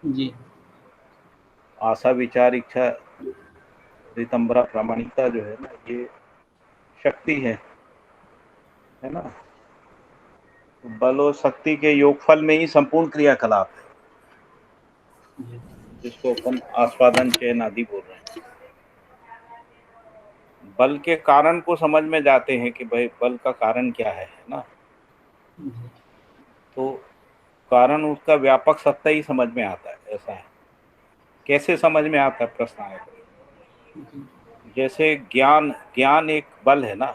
जी। आशा विचार इच्छा रितंबरा प्रामाणिकता जो है ना, ये शक्ति है ना। तो बल और शक्ति के योगफल में ही संपूर्ण क्रियाकलाप है, जी। जिसको अपन आस्वादन चयन आदि बोल रहे हैं। बल के कारण को समझ में जाते हैं कि भाई बल का कारण क्या है ना। जी। तो कारण उसका व्यापक सत्ता ही समझ में आता है, ऐसा है। कैसे समझ में आता है, प्रश्न आएगा। जी। जैसे ज्ञान ज्ञान एक बल है ना।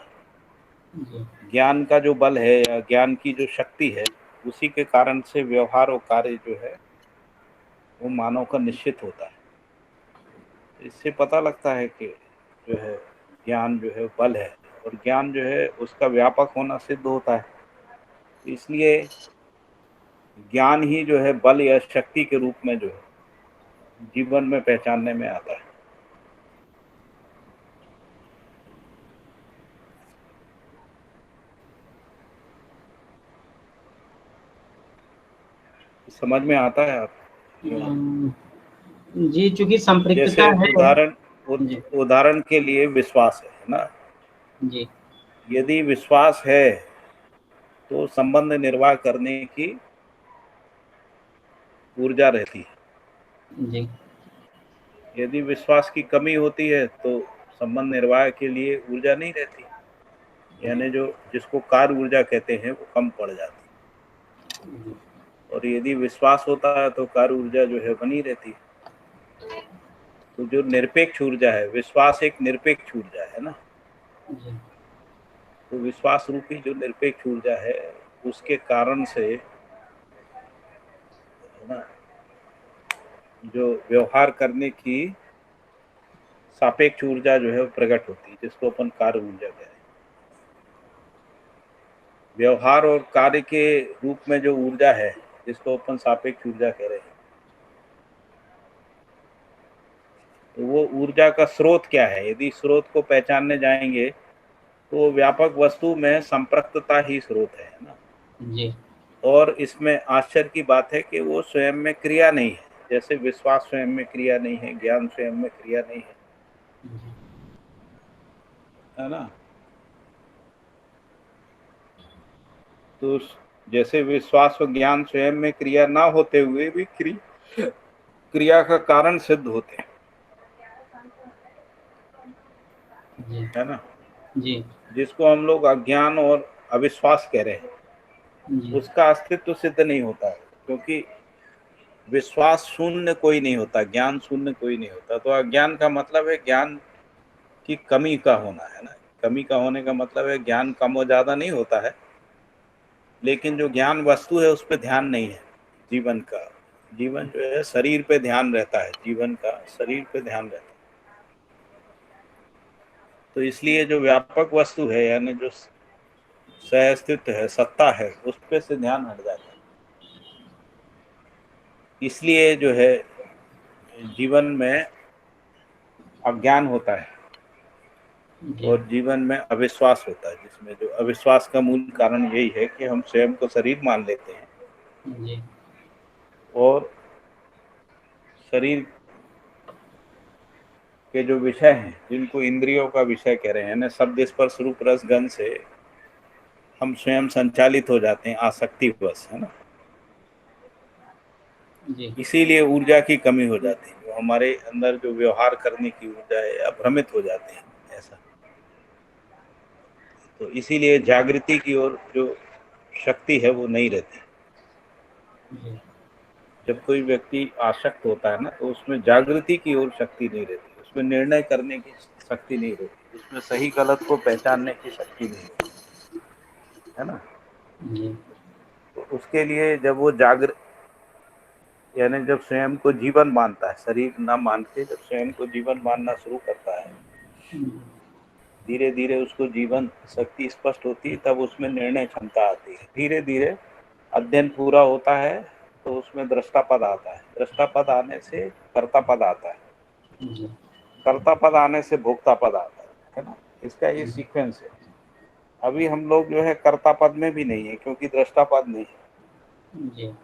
जी। ज्ञान का जो बल है या ज्ञान की जो शक्ति है, उसी के कारण से व्यवहार और कार्य जो है वो मानव का निश्चित होता है। इससे पता लगता है कि जो है ज्ञान जो है बल है, और ज्ञान जो है उसका व्यापक होना सिद्ध होता है। इसलिए ज्ञान ही जो है बल या शक्ति के रूप में जो है जीवन में पहचानने में आता है। समझ में आता है आप? जी, चूँकि संपृक्तता जैसे है। जी। उदाहरण के लिए विश्वास है ना। जी। यदि विश्वास है तो संबंध निर्वाह करने की ऊर्जा रहती है। जी। यदि विश्वास की कमी होती है तो संबंध निर्वाह के लिए ऊर्जा नहीं रहती, यानी जो जिसको कार्य ऊर्जा कहते हैं वो कम पड़ जाती है। और यदि विश्वास होता है तो कार्य ऊर्जा जो है बनी रहती है। तो जो निरपेक्ष ऊर्जा है, विश्वास एक निरपेक्ष ऊर्जा है ना। जी। तो विश्वास रूपी जो निरपेक्ष ऊर्जा है, उसके कारण से है ना, जो व्यवहार करने की सापेक्ष ऊर्जा जो है वो प्रकट होती है, जिसको अपन कार्य ऊर्जा कह रहे हैं। व्यवहार और कार्य के रूप में जो ऊर्जा है, जिसको अपन सापेक्ष ऊर्जा कह रहे हैं, तो वो ऊर्जा का स्रोत क्या है। यदि स्रोत को पहचानने जाएंगे तो व्यापक वस्तु में संपृक्तता ही स्रोत है ना। जी। और इसमें आश्चर्य की बात है कि वो स्वयं में क्रिया नहीं है। जैसे विश्वास स्वयं में क्रिया नहीं है, ज्ञान स्वयं में क्रिया नहीं है ना। तो जैसे विश्वास और ज्ञान स्वयं में क्रिया ना होते हुए भी क्रिया का कारण सिद्ध होते हैं, जी। है ना। जी। जिसको हम लोग अज्ञान और अविश्वास कह रहे हैं, जी। उसका अस्तित्व सिद्ध नहीं होता है। क्योंकि विश्वास शून्य कोई नहीं होता, ज्ञान शून्य कोई नहीं होता। तो अज्ञान का मतलब है ज्ञान की कमी का होना, है ना। कमी का होने का मतलब है ज्ञान कम और ज्यादा नहीं होता है, लेकिन जो ज्ञान वस्तु है उस पर ध्यान नहीं है जीवन का। जीवन जो है शरीर पे ध्यान रहता है, जीवन का शरीर पे ध्यान रहता है। तो इसलिए जो व्यापक वस्तु है, यानी जो सहअस्तित्व है, सत्ता है, उस पे से ध्यान हट जाता है। इसलिए जो है जीवन में अज्ञान होता है जी। और जीवन में अविश्वास होता है, जिसमें जो अविश्वास का मूल कारण यही है कि हम स्वयं को शरीर मान लेते हैं। जी। और शरीर के जो विषय हैं, जिनको इंद्रियों का विषय कह रहे हैं ना, शब्द स्पर्श रूप रस गंध से हम स्वयं संचालित हो जाते हैं आसक्तिवश, है ना। जी। इसीलिए ऊर्जा की कमी हो जाती है। जो हमारे अंदर जो व्यवहार करने की ऊर्जा है, या भ्रमित हो जाते हैं ऐसा। तो इसीलिए जागृति की ओर जो शक्ति है वो नहीं रहती। जी। जब कोई व्यक्ति आसक्त होता है ना, तो उसमें जागृति की ओर शक्ति नहीं रहती, उसमें निर्णय करने की शक्ति नहीं रहती, उसमें सही गलत को पहचानने की शक्ति नहीं रहती, है ना। जी। तो उसके लिए जब वो यानी जब स्वयं को जीवन मानता है, शरीर ना मान के जब स्वयं को जीवन मानना शुरू करता है, धीरे धीरे उसको जीवन शक्ति स्पष्ट होती है, तब उसमें निर्णय क्षमता आती है। धीरे धीरे अध्ययन पूरा होता है तो उसमें दृष्टा पद आता है, दृष्टा पद आने से कर्ता पद आता है, जी। कर्ता पद आने से भोक्ता पद आता है ना। इसका ये सीक्वेंस है। अभी हम लोग जो है कर्ता पद में भी नहीं है, क्योंकि दृष्टा पद नहीं है। जी।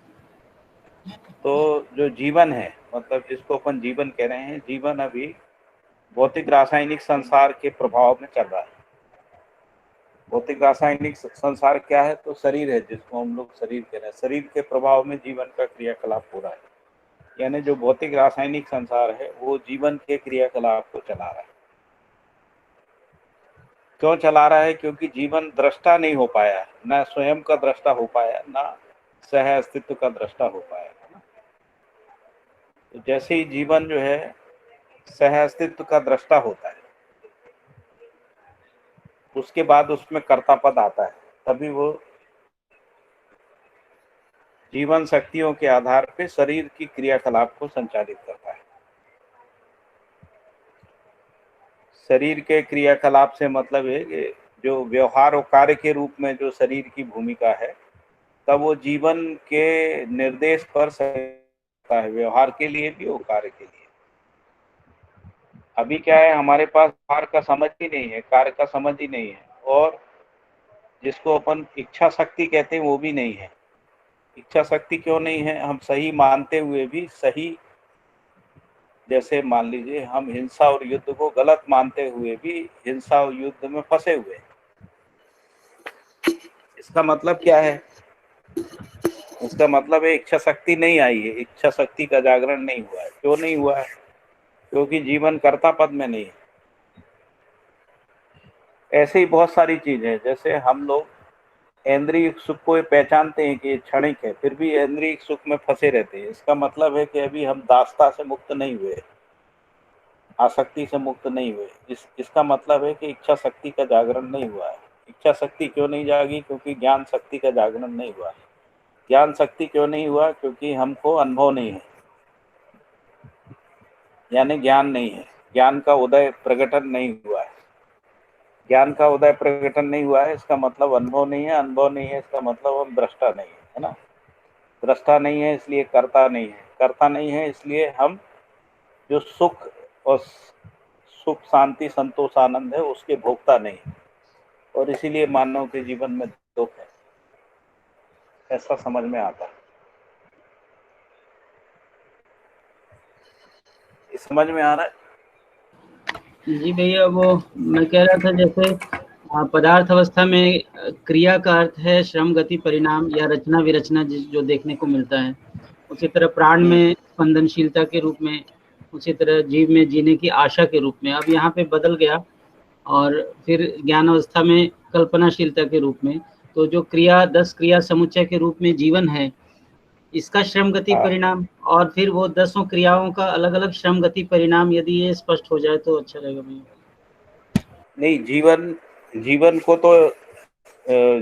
तो जो जीवन है, मतलब जिसको अपन जीवन कह रहे हैं, जीवन अभी भौतिक रासायनिक संसार के प्रभाव में चल रहा है। भौतिक रासायनिक संसार क्या है? तो शरीर है, जिसको हम लोग शरीर कह रहे हैं। शरीर के प्रभाव में जीवन का क्रियाकलाप हो रहा है, यानी जो भौतिक रासायनिक संसार है वो जीवन के क्रियाकलाप को चला रहा है। क्यों चला रहा है? क्योंकि जीवन दृष्टा नहीं हो पाया, ना स्वयं का दृष्टा हो पाया, ना सह अस्तित्व का दृष्टा हो पाया। तो जैसे ही जीवन जो है सह अस्तित्व का दृष्टा होता है, उसके बाद उसमें कर्ता पद आता है, तभी वो जीवन शक्तियों के आधार पे शरीर की क्रियाकलाप को संचालित करता है। शरीर के क्रियाकलाप से मतलब है कि जो व्यवहार और कार्य के रूप में जो शरीर की भूमिका है, तब वो जीवन के निर्देश पर है, व्यवहार के लिए भी और कार्य के लिए। अभी क्या है, हमारे पास व्यवहार का समझ ही नहीं है, कार्य का समझ ही नहीं है, और जिसको अपन इच्छा शक्ति कहते हैं वो भी नहीं है। इच्छा शक्ति क्यों नहीं है? हम सही मानते हुए भी सही, जैसे मान लीजिए हम हिंसा और युद्ध को गलत मानते हुए भी हिंसा और युद्ध में फंसे हुए। इसका मतलब क्या है? इसका मतलब है इच्छा शक्ति नहीं आई है, इच्छा शक्ति का जागरण नहीं हुआ है। क्यों नहीं हुआ है? क्योंकि जीवन कर्ता पद में नहीं है। ऐसे ही बहुत सारी चीजें हैं, जैसे हम लोग इंद्रिय सुख को पहचानते हैं कि ये क्षणिक है, फिर भी इंद्रिय सुख में फंसे रहते हैं। इसका मतलब है कि अभी हम दासता से मुक्त नहीं हुए, आसक्ति से मुक्त नहीं हुए। इसका मतलब है कि इच्छा शक्ति का जागरण नहीं हुआ है। इच्छा शक्ति क्यों नहीं जागी? क्योंकि ज्ञान शक्ति का जागरण नहीं हुआ है। ज्ञान शक्ति क्यों नहीं हुआ? क्योंकि हमको अनुभव नहीं है, यानी ज्ञान नहीं है, ज्ञान का उदय प्रकटन नहीं हुआ है। ज्ञान का उदय प्रकटन नहीं हुआ है, इसका मतलब अनुभव नहीं है। अनुभव नहीं है, इसका मतलब हम दृष्टा नहीं है ना। दृष्टा नहीं है, इसलिए कर्ता नहीं है। कर्ता नहीं है, इसलिए हम जो सुख और सुख शांति संतोष आनंद है उसके भोक्ता नहीं, और इसीलिए मानव के जीवन में दुख है। ऐसा समझ में आता है। समझ में आ रहा है? जी भैया, वो मैं कह रहा था जैसे पदार्थ अवस्था में क्रिया का अर्थ है श्रम गति परिणाम या रचना विरचना जो देखने को मिलता है। उसी तरह प्राण में स्पंदनशीलता के रूप में, उसी तरह जीव में जीने की आशा के रूप में। अब यहाँ पे बदल गया, और फिर ज्ञान अवस्था में कल्पनाशीलता के रूप में। तो जो क्रिया 10 क्रिया समुच्चय के रूप में जीवन है, इसका श्रम गति परिणाम, और फिर वो 10 क्रियाओं का अलग अलग श्रम गति परिणाम, यदि ये स्पष्ट हो जाए तो अच्छा रहेगा भैया। नहीं, जीवन को तो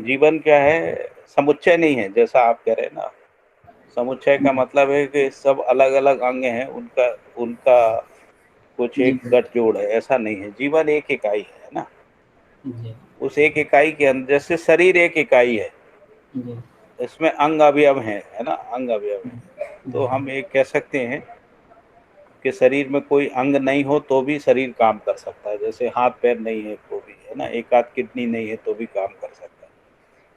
जीवन क्या है? समुच्चय नहीं है, जैसा आप कह रहे हैं ना। समुच्चय का मतलब है कि सब अलग अलग अंग हैं, उनका उनका कुछ एक गठजोड़ है, ऐसा नहीं है। जीवन एक इकाई है ना। उस एक इकाई के अंदर, जैसे शरीर एक इकाई है, इसमें अंग अवयव है ना, अंग अवयव है। तो हम एक कह सकते हैं कि शरीर में कोई अंग नहीं हो तो भी शरीर काम कर सकता है। जैसे हाथ पैर नहीं है तो भी, है ना, एक आध किडनी नहीं है तो भी काम कर सकता है।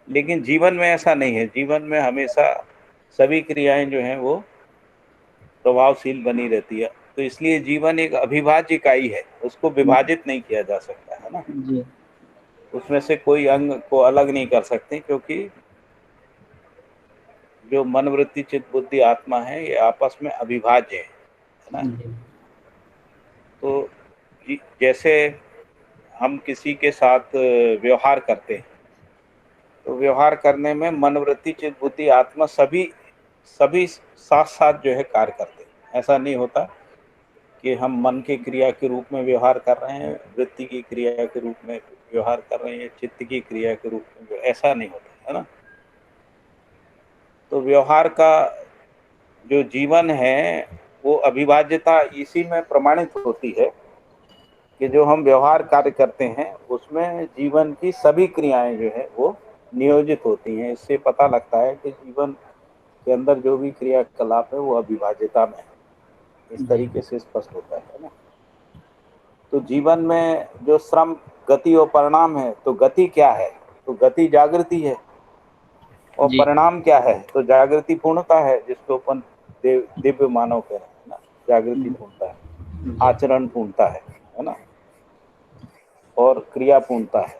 लेकिन जीवन में ऐसा नहीं है। जीवन में हमेशा सभी क्रियाएं जो हैं वो प्रभावशील बनी रहती है। तो इसलिए जीवन एक अविभाज्य इकाई है, उसको विभाजित नहीं किया जा सकता, है ना। उसमें से कोई अंग को अलग नहीं कर सकते, क्योंकि जो मन वृत्ति चित्त बुद्धि आत्मा है ये आपस में अविभाज्य है ना। तो जैसे हम किसी के साथ व्यवहार करते हैं, तो व्यवहार करने में मन वृत्ति चित्त बुद्धि आत्मा सभी साथ साथ जो है कार्य करते हैं। ऐसा नहीं होता कि हम मन की क्रिया के रूप में व्यवहार कर रहे हैं, वृत्ति की क्रिया के रूप में व्यवहार कर रहे हैं, चित्त की क्रिया के रूप में, ऐसा नहीं होता, है ना। तो व्यवहार का जो जीवन है वो अविभाज्यता इसी में प्रमाणित होती है कि जो हम व्यवहार कार्य करते हैं उसमें जीवन की सभी क्रियाएं जो है वो नियोजित होती हैं। इससे पता लगता है कि जीवन के अंदर जो भी क्रियाकलाप है वो अविभाज्यता में है। इस तरीके से स्पष्ट होता है ना। तो जीवन में जो श्रम गति और परिणाम है, तो गति क्या है? तो गति जागृति है, और परिणाम क्या है? तो जागृति पूर्णता है, जिसको अपन दिव्य मानव कह रहे हैं ना, जागृति पूर्णता है, आचरण पूर्णता है ना, और क्रिया पूर्णता है।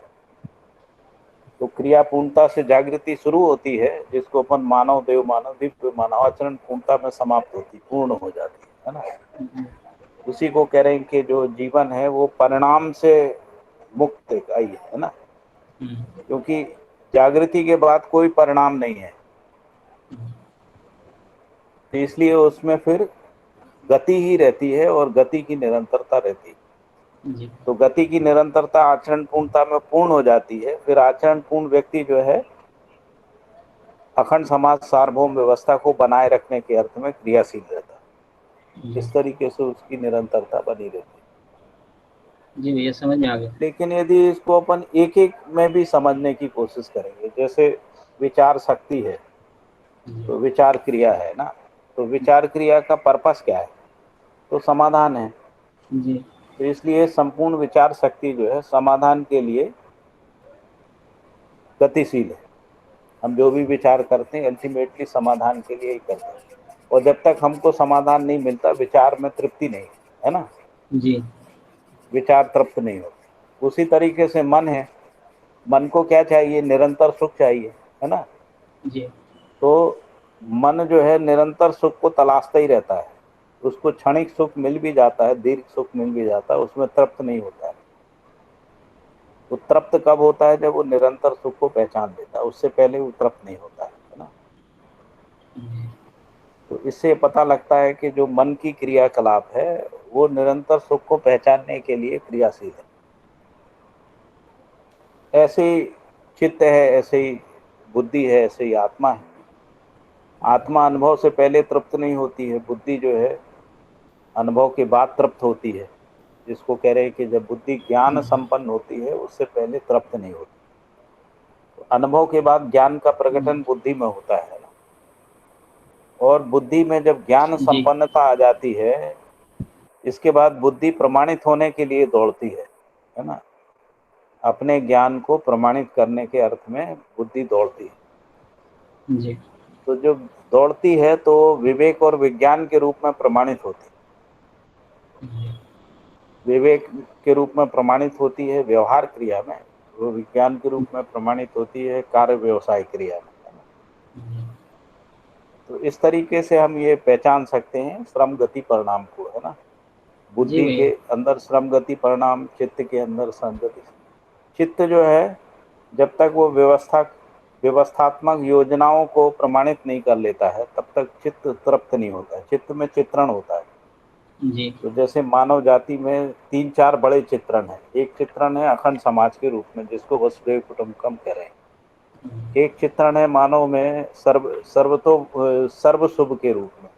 तो क्रिया पूर्णता से जागृति शुरू होती है, जिसको अपन मानव, देव मानव, दिव्य मानव, आचरण पूर्णता में समाप्त होती, पूर्ण हो जाती है ना। उसी को कह रहे हैं कि जो जीवन है वो परिणाम से मुक्त आई है ना, क्योंकि जागृति के बाद कोई परिणाम नहीं है, तो इसलिए उसमें फिर गति ही रहती है और गति की निरंतरता रहती है। तो गति की निरंतरता आचरण पूर्णता में पूर्ण हो जाती है। फिर आचरण पूर्ण व्यक्ति जो है अखंड समाज सार्वभौम व्यवस्था को बनाए रखने के अर्थ में क्रियाशील रहता है। इस तरीके से उसकी निरंतरता बनी रहती है। जी भैया समझ में आ गया। लेकिन यदि इसको अपन एक एक में भी समझने की कोशिश करेंगे, जैसे विचार शक्ति है तो विचार क्रिया है ना, तो विचार क्रिया का पर्पस क्या है, तो समाधान है जी। तो इसलिए संपूर्ण विचार शक्ति जो है समाधान के लिए गतिशील है। हम जो भी विचार करते हैं अल्टीमेटली समाधान के लिए ही करते हैं, और जब तक हमको समाधान नहीं मिलता विचार में तृप्ति नहीं है ना, जी। विचार तृप्त नहीं होते। उसी तरीके से मन है, मन को क्या चाहिए, निरंतर सुख चाहिए है ना। जी। तो मन जो है निरंतर सुख को तलाशता ही रहता है, उसको क्षणिक सुख मिल भी जाता है, दीर्घ सुख मिल भी जाता है, उसमें तृप्त नहीं होता है। वो तृप्त कब होता है, जब वो निरंतर सुख को पहचान लेता है, उससे पहले वो तृप्त नहीं होता है ना। तो इससे पता लगता है कि जो मन की क्रियाकलाप है वो निरंतर सुख को पहचानने के लिए क्रियाशील है। ऐसे ही चित्त है, ऐसे ही बुद्धि है, ऐसे ही आत्मा है। आत्मा अनुभव से पहले तृप्त नहीं होती है, बुद्धि जो है अनुभव के बाद तृप्त होती है, जिसको कह रहे हैं कि जब बुद्धि ज्ञान संपन्न होती है उससे पहले तृप्त नहीं होती। तो अनुभव के बाद ज्ञान का प्रकटन बुद्धि में होता है ना, और बुद्धि में जब ज्ञान जी। संपन्नता आ जाती है, इसके बाद बुद्धि प्रमाणित होने के लिए दौड़ती है ना। अपने ज्ञान को प्रमाणित करने के अर्थ में बुद्धि दौड़ती है। जी। तो जो दौड़ती है तो विवेक और विज्ञान के रूप में प्रमाणित होती है। विवेक के रूप में प्रमाणित होती है व्यवहार क्रिया में, वो विज्ञान के रूप में प्रमाणित होती है कार्य व्यवसाय क्रिया में। तो इस तरीके से हम ये पहचान सकते हैं श्रम गति परिणाम को, है ना। जी बुद्धि भैया। के अंदर श्रम गति परिणाम, चित्त के अंदर श्रम गति। चित्त जो है जब तक वो व्यवस्थात्मक योजनाओं को प्रमाणित नहीं कर लेता है तब तक चित्त तृप्त नहीं होता है। चित्त में चित्रण होता है। जी। तो जैसे मानव जाति में 3-4 बड़े चित्रण हैं। एक चित्रण है अखंड समाज के रूप में, जिसको वसुधैव कुटुंबकम कह रहे हैं। एक चित्रण है मानव में सर्व शुभ के रूप में,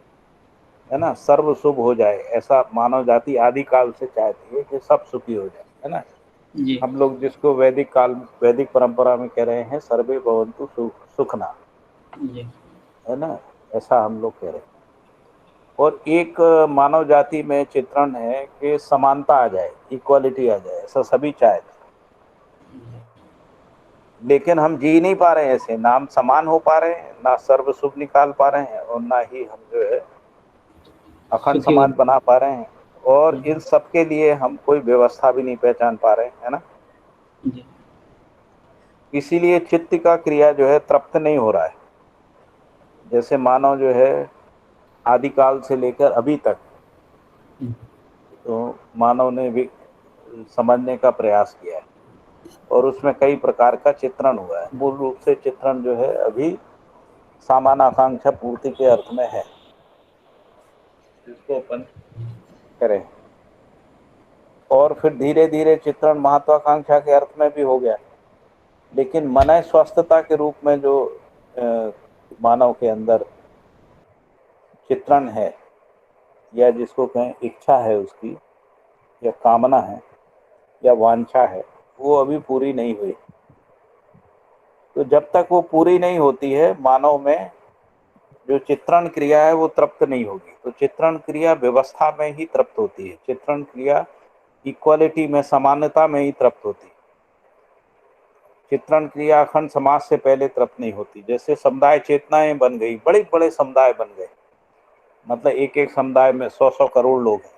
है ना। सर्व शुभ हो जाए ऐसा मानव जाति आदि काल से चाहती है कि सब सुखी हो जाए, है ना। जी। हम लोग जिसको वैदिक परंपरा में कह रहे हैं सर्वे भवन्तु सुखना, जी। है ना, ऐसा हम लोग कह रहे हैं। और एक मानव जाति में चित्रण है कि समानता आ जाए, इक्वालिटी आ जाए, ऐसा सभी चाहते हैं। लेकिन हम जी नहीं पा रहे हैं ऐसे, ना हम समान हो पा रहे हैं, ना सर्व शुभ निकाल पा रहे हैं, और ना ही हम जो है अखंड सुखी हो। समाज बना पा रहे हैं। और इन सब के लिए हम कोई व्यवस्था भी नहीं पहचान पा रहे हैं, है ना। जी। इसीलिए चित्त का क्रिया जो है तृप्त नहीं हो रहा है। जैसे मानव जो है आदिकाल से लेकर अभी तक तो मानव ने भी समझने का प्रयास किया है, और उसमें कई प्रकार का चित्रण हुआ है। मूल रूप से चित्रण जो है अभी सामान्य आकांक्षा पूर्ति के अर्थ में है, जिसको अपन करें। और फिर धीरे धीरे चित्रण महत्वाकांक्षा के अर्थ में भी हो गया। लेकिन मन स्वस्थता के रूप में जो मानव के अंदर चित्रण है, या जिसको कहें इच्छा है उसकी, या कामना है, या वांछा है, वो अभी पूरी नहीं हुई। तो जब तक वो पूरी नहीं होती है मानव में जो चित्रण क्रिया है वो तृप्त नहीं होगी। तो चित्रण क्रिया व्यवस्था में ही तृप्त होती है, चित्रण क्रिया इक्वालिटी में, समानता में ही तृप्त होती है। चित्रण क्रिया अखंड समाज से पहले तृप्त नहीं होती। जैसे समुदाय चेतनाएं बन गई, बड़े बड़े समुदाय बन गए, मतलब एक एक समुदाय में 100-100 करोड़ लोग हैं,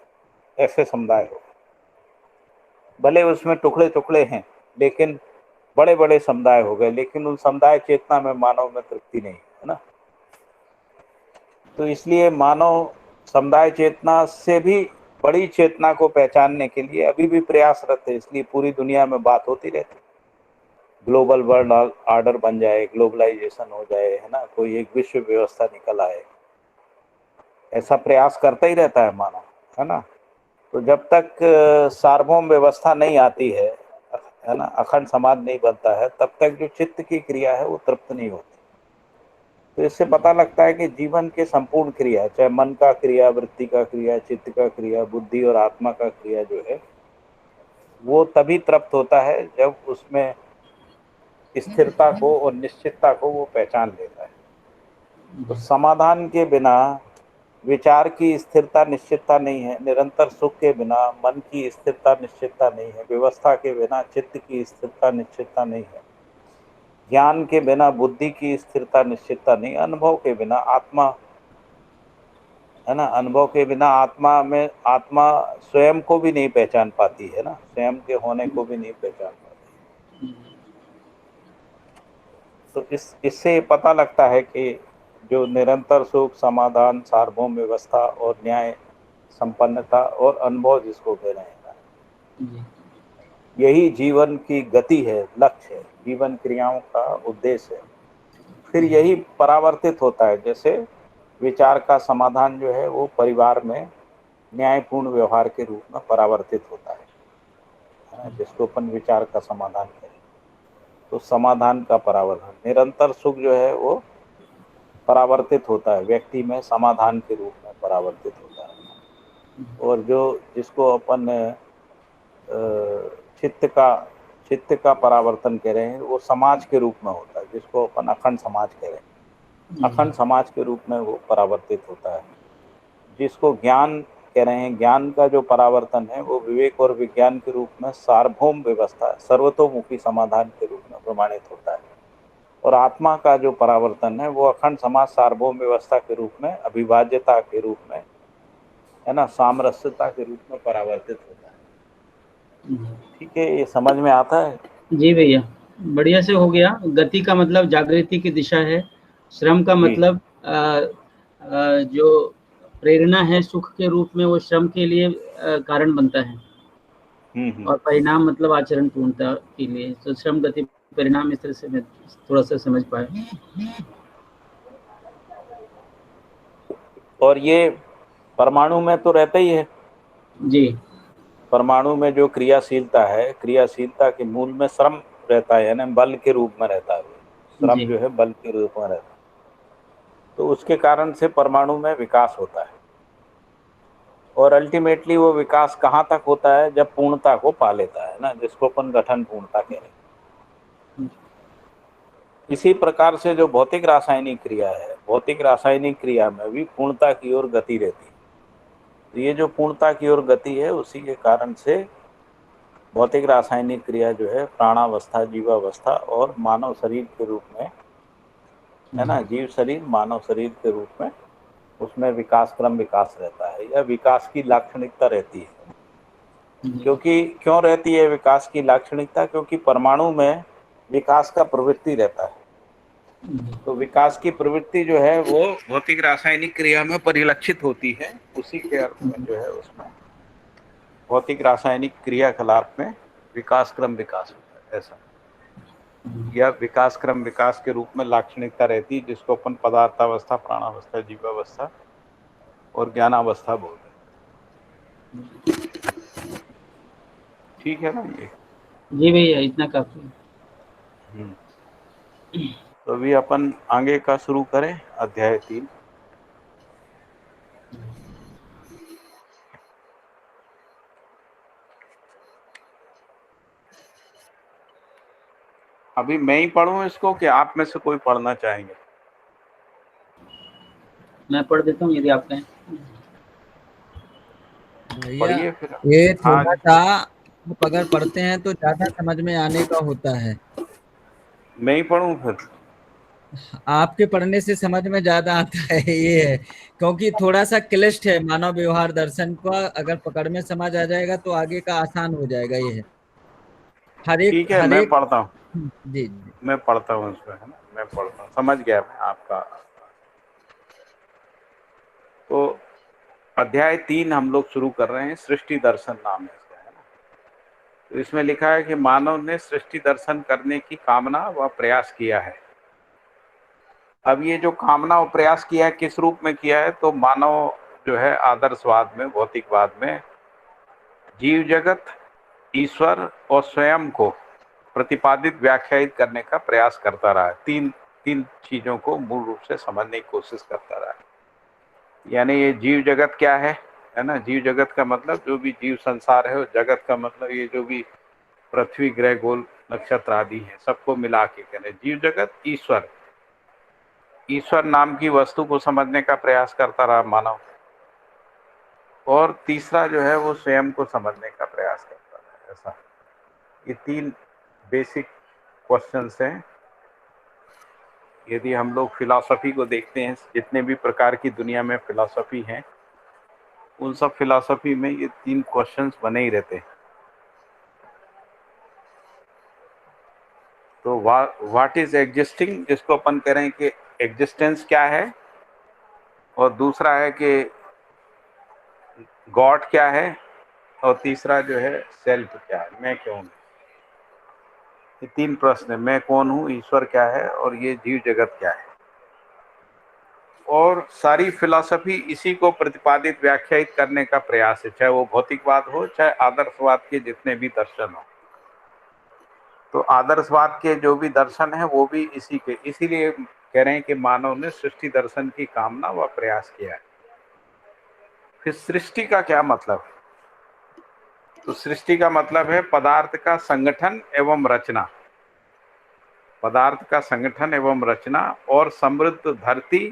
ऐसे समुदाय हो, भले उसमें टुकड़े टुकड़े हैं, लेकिन बड़े बड़े समुदाय हो गए, लेकिन उन समुदाय चेतना में मानव में तृप्ति नहीं है ना। तो इसलिए मानव समुदाय चेतना से भी बड़ी चेतना को पहचानने के लिए अभी भी प्रयासरत है। इसलिए पूरी दुनिया में बात होती रहती, ग्लोबल वर्ल्ड ऑर्डर बन जाए, ग्लोबलाइजेशन हो जाए, है ना, कोई एक विश्व व्यवस्था निकल आए, ऐसा प्रयास करता ही रहता है मानव, है ना। तो जब तक सार्वभौम व्यवस्था नहीं आती है ना, अखंड समाज नहीं बनता है, तब तक जो चित्त की क्रिया है वो तृप्त नहीं होती। तो इससे पता लगता है कि जीवन के संपूर्ण क्रिया, चाहे मन का क्रिया, वृत्ति का क्रिया, चित्त का क्रिया, बुद्धि और आत्मा का क्रिया जो है, वो तभी तृप्त होता है जब उसमें स्थिरता को और निश्चितता को वो पहचान लेता है। तो समाधान के बिना विचार की स्थिरता निश्चितता नहीं है, निरंतर सुख के बिना मन की स्थिरता निश्चितता नहीं है, व्यवस्था के बिना चित्त की स्थिरता निश्चितता नहीं है, ज्ञान के बिना बुद्धि की स्थिरता निश्चितता नहीं, अनुभव के बिना आत्मा, है ना, अनुभव के बिना आत्मा में आत्मा स्वयं को भी नहीं पहचान पाती है ना, स्वयं के होने को भी नहीं पहचान पाती। तो इससे पता लगता है कि जो निरंतर सुख, समाधान, सार्वभौम व्यवस्था और न्याय, संपन्नता और अनुभव जिसको कह रहे हैं, यही जीवन की गति है, लक्ष्य है, जीवन क्रियाओं का उद्देश्य है। फिर यही परावर्तित होता है, जैसे विचार का समाधान जो है वो परिवार में न्यायपूर्ण व्यवहार के रूप में परावर्तित होता है, जिसको अपन विचार का समाधान करें। तो समाधान का परावर्तन, निरंतर सुख जो है वो परावर्तित होता है, व्यक्ति में समाधान के रूप में परावर्तित होता है। और जो जिसको अपन चित्त का परावर्तन कह रहे हैं, वो समाज के रूप में होता है, जिसको अपन अखंड समाज कह रहे हैं, अखंड समाज के रूप में वो परावर्तित होता है। जिसको ज्ञान कह रहे हैं, ज्ञान का जो परावर्तन है वो विवेक और विज्ञान के रूप में सार्वभौम व्यवस्था, सर्वतोमुखी समाधान के रूप में प्रमाणित होता है। और आत्मा का जो परावर्तन है वो अखंड समाज, सार्वभौम व्यवस्था के रूप में, अभिभाज्यता के रूप में, है ना, सामरस्यता के रूप में परावर्तित होता है। ठीक है, ये समझ में आता है? जी भैया, बढ़िया से हो गया। गति का मतलब जागृति की दिशा है, श्रम का मतलब जो प्रेरणा है सुख के रूप में, वो श्रम के लिए कारण बनता है। और परिणाम मतलब आचरण पूर्णता के लिए। तो श्रम, गति, परिणाम, इस तरह से मैं थोड़ा सा समझ पाया। और ये परमाणु में तो रहता ही है जी। परमाणु में जो क्रियाशीलता है, क्रियाशीलता के मूल में श्रम रहता है, यानी बल के रूप में रहता है। श्रम जो है बल के रूप में रहता है। तो उसके कारण से परमाणु में विकास होता है। और अल्टीमेटली वो विकास कहाँ तक होता है? जब पूर्णता को पा लेता है ना, जिसको अपन गठन पूर्णता कह रहे हैं। इसी प्रकार से जो भौतिक रासायनिक क्रिया है, भौतिक रासायनिक क्रिया में भी पूर्णता की ओर गति रहती है। तो ये जो पूर्णता की ओर गति है, उसी के कारण से भौतिक रासायनिक क्रिया जो है प्राणावस्था, जीवावस्था और मानव शरीर के रूप में, है ना, जीव शरीर, मानव शरीर के रूप में उसमें विकास क्रम विकास रहता है, या विकास की लाक्षणिकता रहती है। क्योंकि क्यों रहती है विकास की लाक्षणिकता? क्योंकि परमाणु में विकास का प्रवृत्ति रहता है। तो विकास की प्रवृत्ति जो है वो भौतिक रासायनिक क्रिया में परिलक्षित होती है। उसी के अर्थ में जो है उसमें भौतिक रासायनिक क्रियाकलाप में विकास क्रम विकास होता है, ऐसा। या विकास क्रम विकास के रूप में लाक्षणिकता रहती है, जिसको अपन पदार्थावस्था, प्राणावस्था, जीवावस्था और ज्ञानावस्था बोलते हैं। ठीक है ना ये? जी भैया, इतना काफी। तो अभी अपन आगे का शुरू करें, अध्याय 3। अभी मैं ही पढ़ूं इसको कि आप में से कोई पढ़ना चाहेंगे? मैं पढ़ देता हूँ यदि आप कहें। पढ़िए फिर। ये थोड़ा सा आप अगर पढ़ते हैं तो ज्यादा समझ में आने का होता है। मैं ही पढ़ूं फिर? आपके पढ़ने से समझ में ज्यादा आता है ये है, क्योंकि थोड़ा सा क्लिष्ट है मानव व्यवहार दर्शन का। अगर पकड़ में समझ आ जाएगा तो आगे का आसान हो जाएगा। ये है ठीक है, हर मैं एक। पढ़ता हूँ, जी जी। मैं पढ़ता हूँ इसमें, है ना, मैं पढ़ता हूँ, समझ गया मैं आपका। तो अध्याय 3 हम लोग शुरू कर रहे हैं, सृष्टि दर्शन नाम है इसका, है ना। तो इसमें लिखा है कि मानव ने सृष्टि दर्शन करने की कामना व प्रयास किया है। अब ये जो कामना और प्रयास किया है किस रूप में किया है, तो मानव जो है आदर्शवाद में, भौतिकवाद में जीव जगत, ईश्वर और स्वयं को प्रतिपादित व्याख्यायित करने का प्रयास करता रहा है। तीन तीन चीजों को मूल रूप से समझने की कोशिश करता रहा है। यानी ये जीव जगत क्या है ना। जीव जगत का मतलब जो भी जीव संसार है, और जगत का मतलब ये जो भी पृथ्वी, ग्रह, गोल, नक्षत्र आदि है, सबको मिला के करें जीव जगत। ईश्वर, ईश्वर नाम की वस्तु को समझने का प्रयास करता रहा मानव। और तीसरा जो है वो स्वयं को समझने का प्रयास करता रहा। ऐसा ये 3 बेसिक क्वेश्चंस हैं। यदि हम लोग फिलॉसफी को देखते हैं, जितने भी प्रकार की दुनिया में फिलॉसफी हैं, उन सब फिलॉसफी में ये 3 क्वेश्चंस बने ही रहते हैं। तो व्हाट इज एग्जिस्टिंग, जिसको अपन कह रहे हैं कि एग्जिस्टेंस क्या है, और दूसरा है कि गॉड क्या है, और तीसरा जो है सेल्फ क्या है, मैं क्यों हूँ। ये 3 प्रश्न है, मैं कौन हूँ, ईश्वर क्या है, और ये जीव जगत क्या है। और सारी फिलॉसफी इसी को प्रतिपादित, व्याख्यायित करने का प्रयास है, चाहे वो भौतिकवाद हो, चाहे आदर्शवाद के जितने भी दर्शन हो। तो आदर्शवाद के जो भी दर्शन है वो भी इसी के, इसीलिए कह रहे हैं कि मानव ने सृष्टि दर्शन की कामना व प्रयास किया है। फिर सृष्टि का क्या मतलब है, तो सृष्टि का मतलब है पदार्थ का संगठन एवं रचना। पदार्थ का संगठन एवं रचना और समृद्ध धरती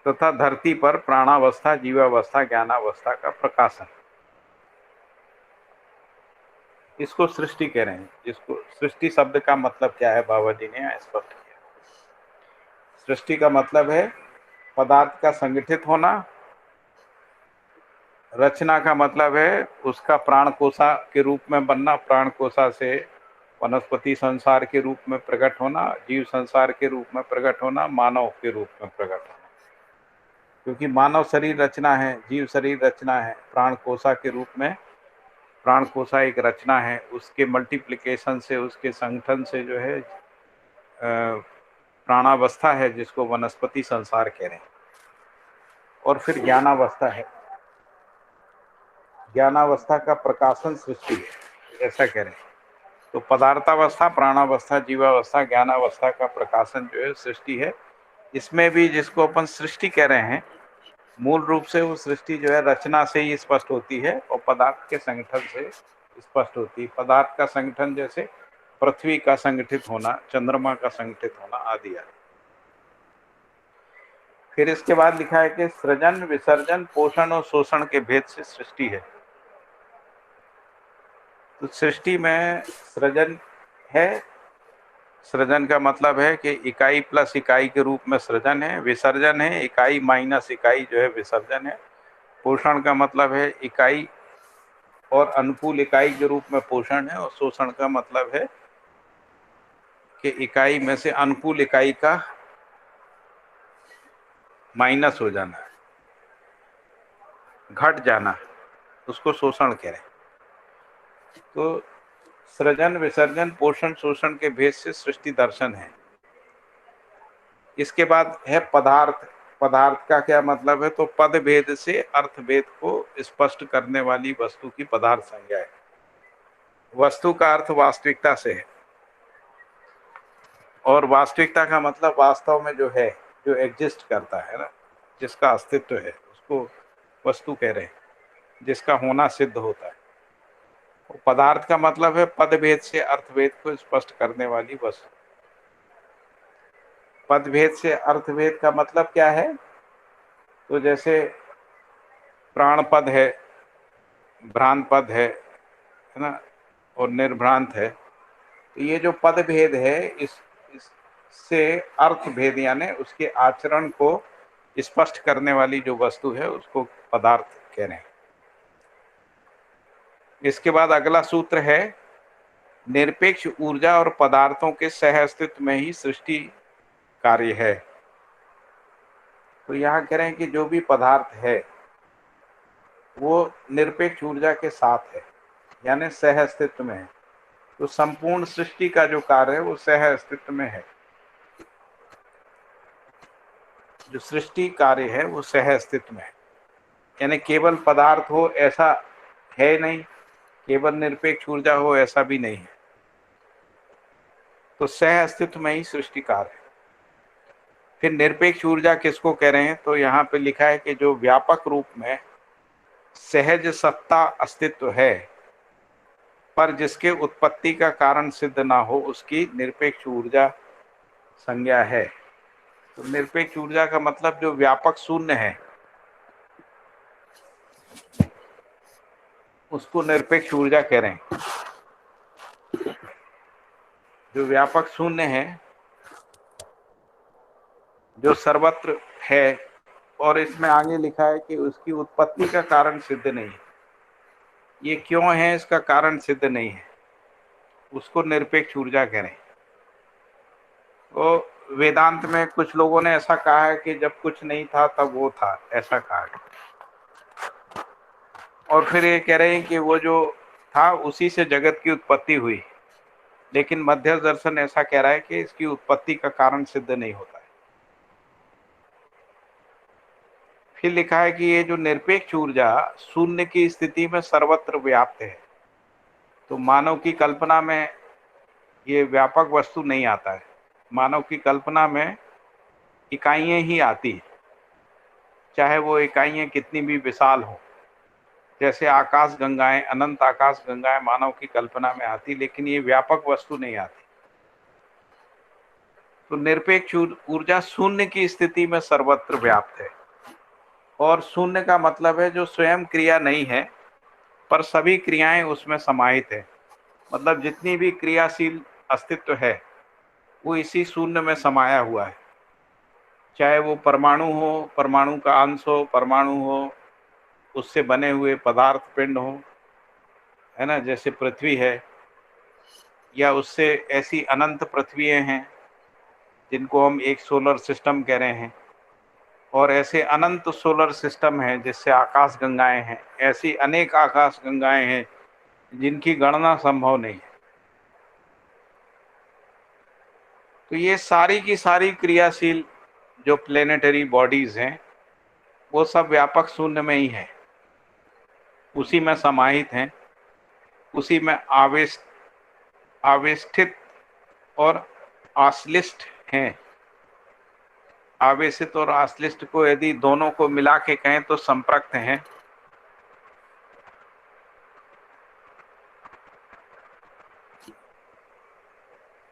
तथा धरती पर प्राणावस्था, जीवावस्था, ज्ञानावस्था का प्रकाशन, इसको सृष्टि कह रहे हैं। जिसको सृष्टि शब्द का मतलब क्या है, बाबा जी ने यहाँ स्पष्ट किया। सृष्टि का मतलब है पदार्थ का संगठित होना। रचना का मतलब है उसका प्राण कोशा के रूप में बनना, प्राण कोशा से वनस्पति संसार के रूप में प्रकट होना, जीव संसार के रूप में प्रकट होना, मानव के रूप में प्रकट होना। क्योंकि मानव शरीर रचना है, जीव शरीर रचना है, प्राण कोशा के रूप में, प्राण कोशा एक रचना है, उसके मल्टीप्लिकेशन से, उसके संगठन से जो है प्राणावस्था है, जिसको वनस्पति संसार कह रहे हैं। और फिर ज्ञानावस्था है, ज्ञानावस्था का प्रकाशन सृष्टि है, ऐसा कह रहे हैं। तो पदार्थावस्था, प्राणावस्था, जीवावस्था, ज्ञानावस्था का प्रकाशन जो है सृष्टि है। इसमें भी जिसको अपन सृष्टि कह रहे हैं, मूल रूप से वो सृष्टि जो है रचना से ही स्पष्ट होती है और पदार्थ के संगठन से स्पष्ट होती है। पदार्थ का संगठन जैसे पृथ्वी का संगठित होना, चंद्रमा का संगठित होना आदि आदि। फिर इसके बाद लिखा है कि सृजन, विसर्जन, पोषण और शोषण के भेद से सृष्टि है। तो सृष्टि में सृजन है। सृजन का मतलब है कि इकाई प्लस इकाई के रूप में सृजन है। विसर्जन है, इकाई माइनस इकाई जो है विसर्जन है। पोषण का मतलब है इकाई और अनुकूल इकाई के रूप में पोषण है। और शोषण का मतलब है कि इकाई में से अनुकूल इकाई का माइनस हो जाना, घट जाना, उसको शोषण कह रहे हैं। तो सृजन, विसर्जन, पोषण, शोषण के भेद से सृष्टि दर्शन है। इसके बाद है पदार्थ। पदार्थ का क्या मतलब है, तो पद भेद से अर्थ भेद को स्पष्ट करने वाली वस्तु की पदार्थ संज्ञा है। वस्तु का अर्थ वास्तविकता से है, और वास्तविकता का मतलब वास्तव में जो है, जो एग्जिस्ट करता है ना, जिसका अस्तित्व है, उसको वस्तु कह रहे हैं, जिसका होना सिद्ध होता है। पदार्थ का मतलब है पद भेद से अर्थभेद को स्पष्ट करने वाली वस्तु। पद भेद से अर्थभेद का मतलब क्या है, तो जैसे प्राण पद है, भ्रांत पद है ना, और निर्भ्रांत है। तो ये जो पद भेद है, इस से अर्थ भेद यानी उसके आचरण को स्पष्ट करने वाली जो वस्तु है उसको पदार्थ कह रहे हैं। इसके बाद अगला सूत्र है निरपेक्ष ऊर्जा और पदार्थों के सह अस्तित्व में ही सृष्टि कार्य है। तो यहाँ कह रहे हैं कि जो भी पदार्थ है वो निरपेक्ष ऊर्जा के साथ है यानी सह अस्तित्व में है। तो संपूर्ण सृष्टि का जो कार्य है वो सह अस्तित्व में है। जो सृष्टि कार्य है वो सह अस्तित्व में है यानी केवल पदार्थ हो ऐसा है नहीं, केवल निरपेक्ष ऊर्जा हो ऐसा भी नहीं है। तो सह अस्तित्व में ही सृष्टि कार्य है। फिर निरपेक्ष ऊर्जा किसको कह रहे हैं? तो यहाँ पे लिखा है कि जो व्यापक रूप में सहज सत्ता अस्तित्व है पर जिसके उत्पत्ति का कारण सिद्ध ना हो उसकी निरपेक्ष ऊर्जा संज्ञा है। तो निरपेक्ष ऊर्जा का मतलब जो व्यापक शून्य है उसको निरपेक्ष ऊर्जा कह रहे हैं। जो व्यापक शून्य है जो सर्वत्र है और इसमें आगे लिखा है कि उसकी उत्पत्ति का कारण सिद्ध नहीं है। ये क्यों है इसका कारण सिद्ध नहीं है, उसको निरपेक्ष ऊर्जा कह रहे हैं। तो वेदांत में कुछ लोगों ने ऐसा कहा है कि जब कुछ नहीं था तब वो था, ऐसा कहा है। और फिर ये कह रहे हैं कि वो जो था उसी से जगत की उत्पत्ति हुई, लेकिन मध्य दर्शन ऐसा कह रहा है कि इसकी उत्पत्ति का कारण सिद्ध नहीं होता है। फिर लिखा है कि ये जो निरपेक्ष ऊर्जा शून्य की स्थिति में सर्वत्र व्याप्त है। तो मानव की कल्पना में ये व्यापक वस्तु नहीं आता है। मानव की कल्पना में इकाइयां ही आती है, चाहे वो इकाइयां कितनी भी विशाल हो। जैसे आकाश गंगाएं, अनंत आकाश गंगाएं मानव की कल्पना में आती, लेकिन ये व्यापक वस्तु नहीं आती। तो निरपेक्ष ऊर्जा शून्य की स्थिति में सर्वत्र व्याप्त है। और शून्य का मतलब है जो स्वयं क्रिया नहीं है पर सभी क्रियाएं उसमें समाहित है। मतलब जितनी भी क्रियाशील अस्तित्व है वो इसी शून्य में समाया हुआ है। चाहे वो परमाणु हो, परमाणु का अंश हो, परमाणु हो, उससे बने हुए पदार्थ पिंड हो, है ना, जैसे पृथ्वी है, या उससे ऐसी अनंत पृथ्वियां हैं जिनको हम एक सोलर सिस्टम कह रहे हैं। और ऐसे अनंत सोलर सिस्टम हैं जिससे आकाश गंगाएं हैं। ऐसी अनेक आकाश गंगाएं हैं जिनकी गणना संभव नहीं है। तो ये सारी की सारी क्रियाशील जो प्लेनेटरी बॉडीज हैं वो सब व्यापक शून्य में ही है, उसी में समाहित हैं, उसी में आवेष्टित और आश्लिष्ट हैं। आवेशित और आश्लिष्ट को यदि दोनों को मिला के कहें तो संप्रक्त हैं।